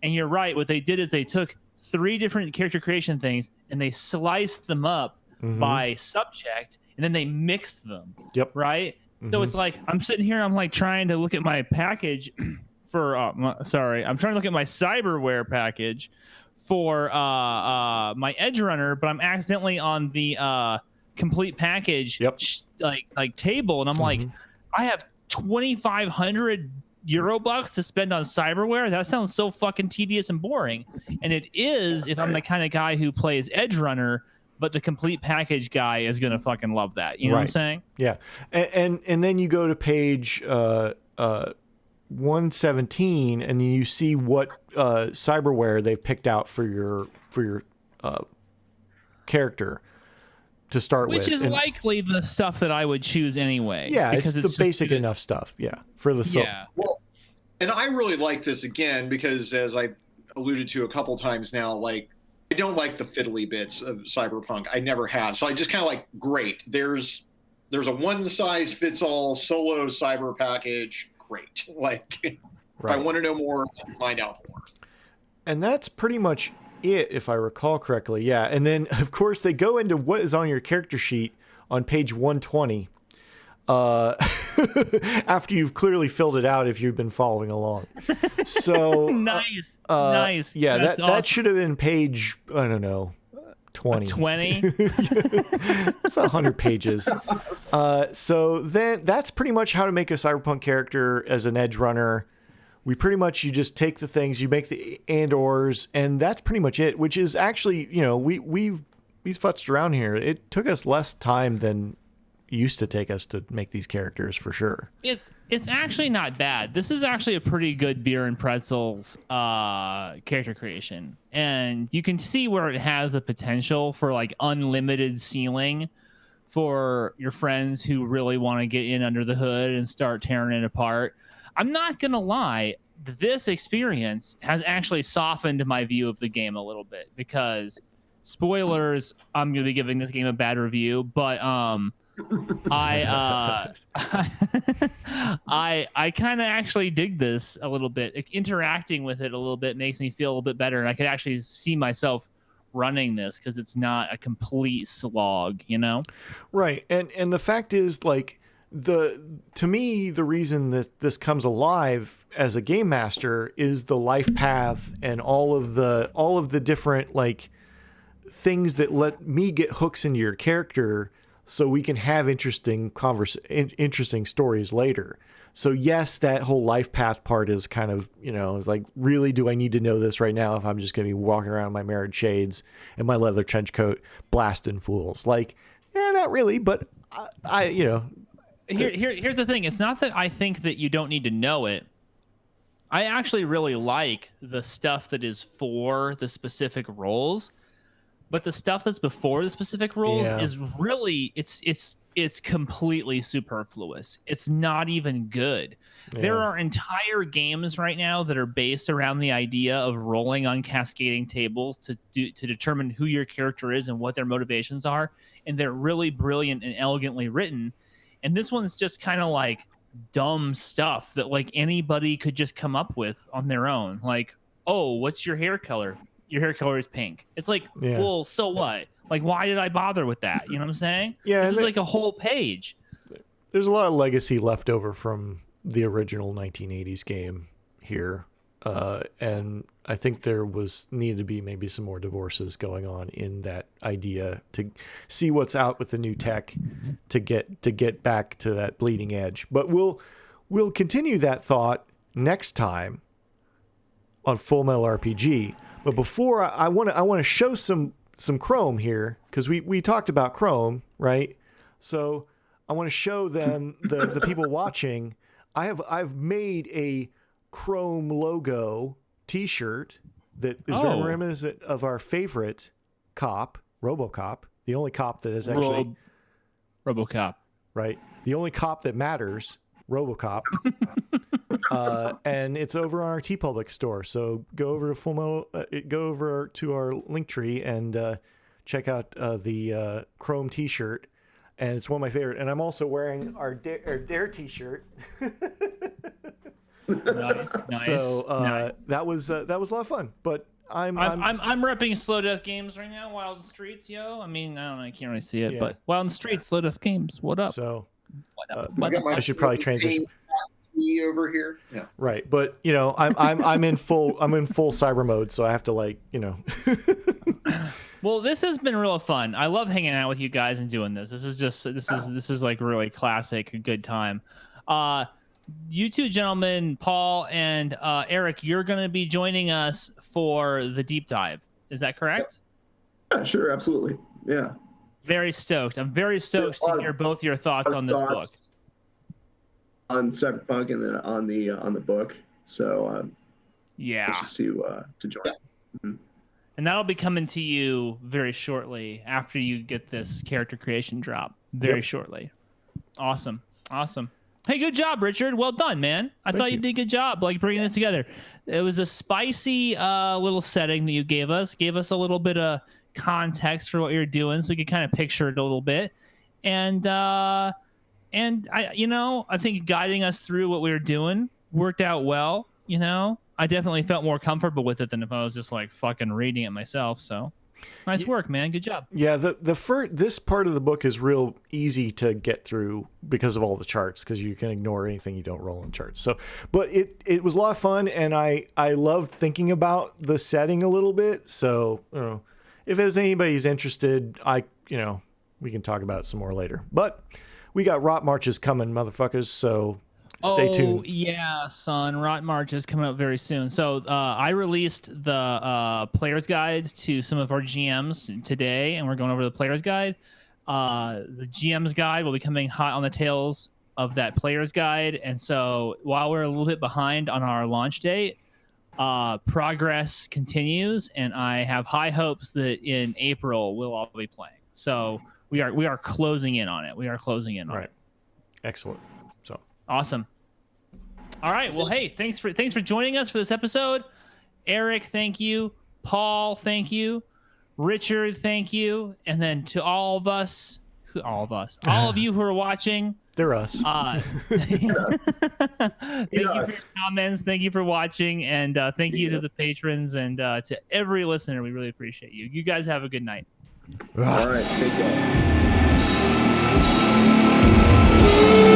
And you're right. What they did is they took 3 different character creation things and they sliced them up by subject, and then they mixed them. Yep. Right. So it's like I'm sitting here. I'm like trying to look at my package. I'm trying to look at my cyberware package for my edge runner, but I'm accidentally on the complete package like table, and I'm like, I have 2,500 Eurobucks to spend on cyberware. That sounds so fucking tedious and boring. And it is if I'm the kind of guy who plays edge runner, but the complete package guy is gonna fucking love that. You know what I'm saying? Yeah. And then you go to page 117, and you see what cyberware they've picked out for your character to start with, which is likely the stuff that I would choose anyway. Yeah, because it's the basic enough stuff. Yeah, for the Well, and I really like this again because, as I alluded to a couple times now, like I don't like the fiddly bits of Cyberpunk. I never have. So I just kind of like, great. There's a one size fits all solo cyber package. Great. Like, if I want to know more, find out more. And that's pretty much it, if I recall correctly. Yeah. And then, of course, they go into what is on your character sheet on page 120 after you've clearly filled it out if you've been following along. So nice. Yeah, that should have been page, I don't know, 20. 20? That's 100 pages. So then that's pretty much how to make a cyberpunk character as an edge runner. You just take the things, you make the and/ors, and that's pretty much it, which is actually, we've futzed around here. It took us less time than it used to take us to make these characters, for sure. It's actually not bad. This is actually a pretty good beer and pretzels character creation, and you can see where it has the potential for like unlimited ceiling for your friends who really want to get in under the hood and start tearing it apart. I'm not gonna lie, this experience has actually softened my view of the game a little bit, because spoilers, I'm gonna be giving this game a bad review, but I kind of actually dig this a little bit. Interacting with it a little bit makes me feel a little bit better, and I could actually see myself running this because it's not a complete slog, you know? Right. And the fact is, like, to me, the reason that this comes alive as a game master is the life path and all of the different, like, things that let me get hooks into your character so we can have interesting stories later. So yes, that whole life path part is kind of, it's like, really, do I need to know this right now if I'm just going to be walking around in my mirrored shades and my leather trench coat blasting fools? Like, not really, but Here's the thing. It's not that I think that you don't need to know it. I actually really like the stuff that is for the specific roles. But the stuff that's before the specific roles is really it's completely superfluous. It's not even good. Yeah. There are entire games right now that are based around the idea of rolling on cascading tables to determine who your character is and what their motivations are, and they're really brilliant and elegantly written. And this one's just kind of like dumb stuff that like anybody could just come up with on their own. Like, oh, what's your hair color? Your hair color is pink. It's like, well, so what? Like, why did I bother with that? You know what I'm saying? Yeah. This is like a whole page. There's a lot of legacy left over from the original 1980s game here. And I think there needed to be maybe some more divorces going on in that idea to see what's out with the new tech to get back to that bleeding edge. But we'll continue that thought next time on Full Metal RPG. But before I want to show some Chrome here, because we talked about Chrome, right? So I want to show them the people watching. I've made a Chrome logo T-shirt that is very reminiscent of our favorite cop, RoboCop, the only cop that is actually RoboCop, right? The only cop that matters, RoboCop. And it's over on our TeePublic store. So go over to our Linktree and check out the Chrome T-shirt, and it's one of my favorite. And I'm also wearing our Dare T-shirt. Nice. So nice. that was a lot of fun. But I'm repping Slow Death Games right now. Wild Streets, yo. I mean, I don't know, I can't really see it, but Wild Streets, Slow Death Games. What up? So I should probably transition over here. Yeah. Right, but I'm in full cyber mode, so I have to Well, this has been real fun. I love hanging out with you guys and doing this. This is like really classic, good time. You two gentlemen, Paul and Eric, you're going to be joining us for the deep dive. Is that correct? Yeah, sure, absolutely. Yeah. Very stoked. I'm very stoked to hear both your thoughts on this book. On Cyberpunk and on the book. So just to join. Mm-hmm. And that'll be coming to you very shortly after you get this character creation drop. Very shortly. Awesome. Hey, good job, Richard. Well done, man. I thought you did a good job like bringing this together. It was a spicy little setting that you gave us. Gave us a little bit of context for what you're doing, so we could kind of picture it a little bit. And I think guiding us through what we were doing worked out well. I definitely felt more comfortable with it than if I was just like fucking reading it myself. So nice work, man. Good job. Yeah. This part of the book is real easy to get through because of all the charts, because you can ignore anything you don't roll in charts. So, but it was a lot of fun, and I loved thinking about the setting a little bit. So, if there's anybody's interested, we can talk about it some more later. But we got Rot Marches coming, motherfuckers. So Stay tuned. Yeah, son. Rotten March is coming up very soon. So I released the player's guides to some of our GMs today, and we're going over the player's guide. The GM's guide will be coming hot on the tails of that player's guide. And so while we're a little bit behind on our launch date, progress continues, and I have high hopes that in April we'll all be playing. So we are closing in on it. We are closing in on it. Excellent. So awesome. All right. Well, hey, thanks for joining us for this episode. Eric, thank you. Paul, thank you. Richard, thank you. And then to all of you who are watching. They're us. Thank you for your comments. Thank you for watching. And thank you to the patrons and to every listener. We really appreciate you. You guys have a good night. All right. Take care.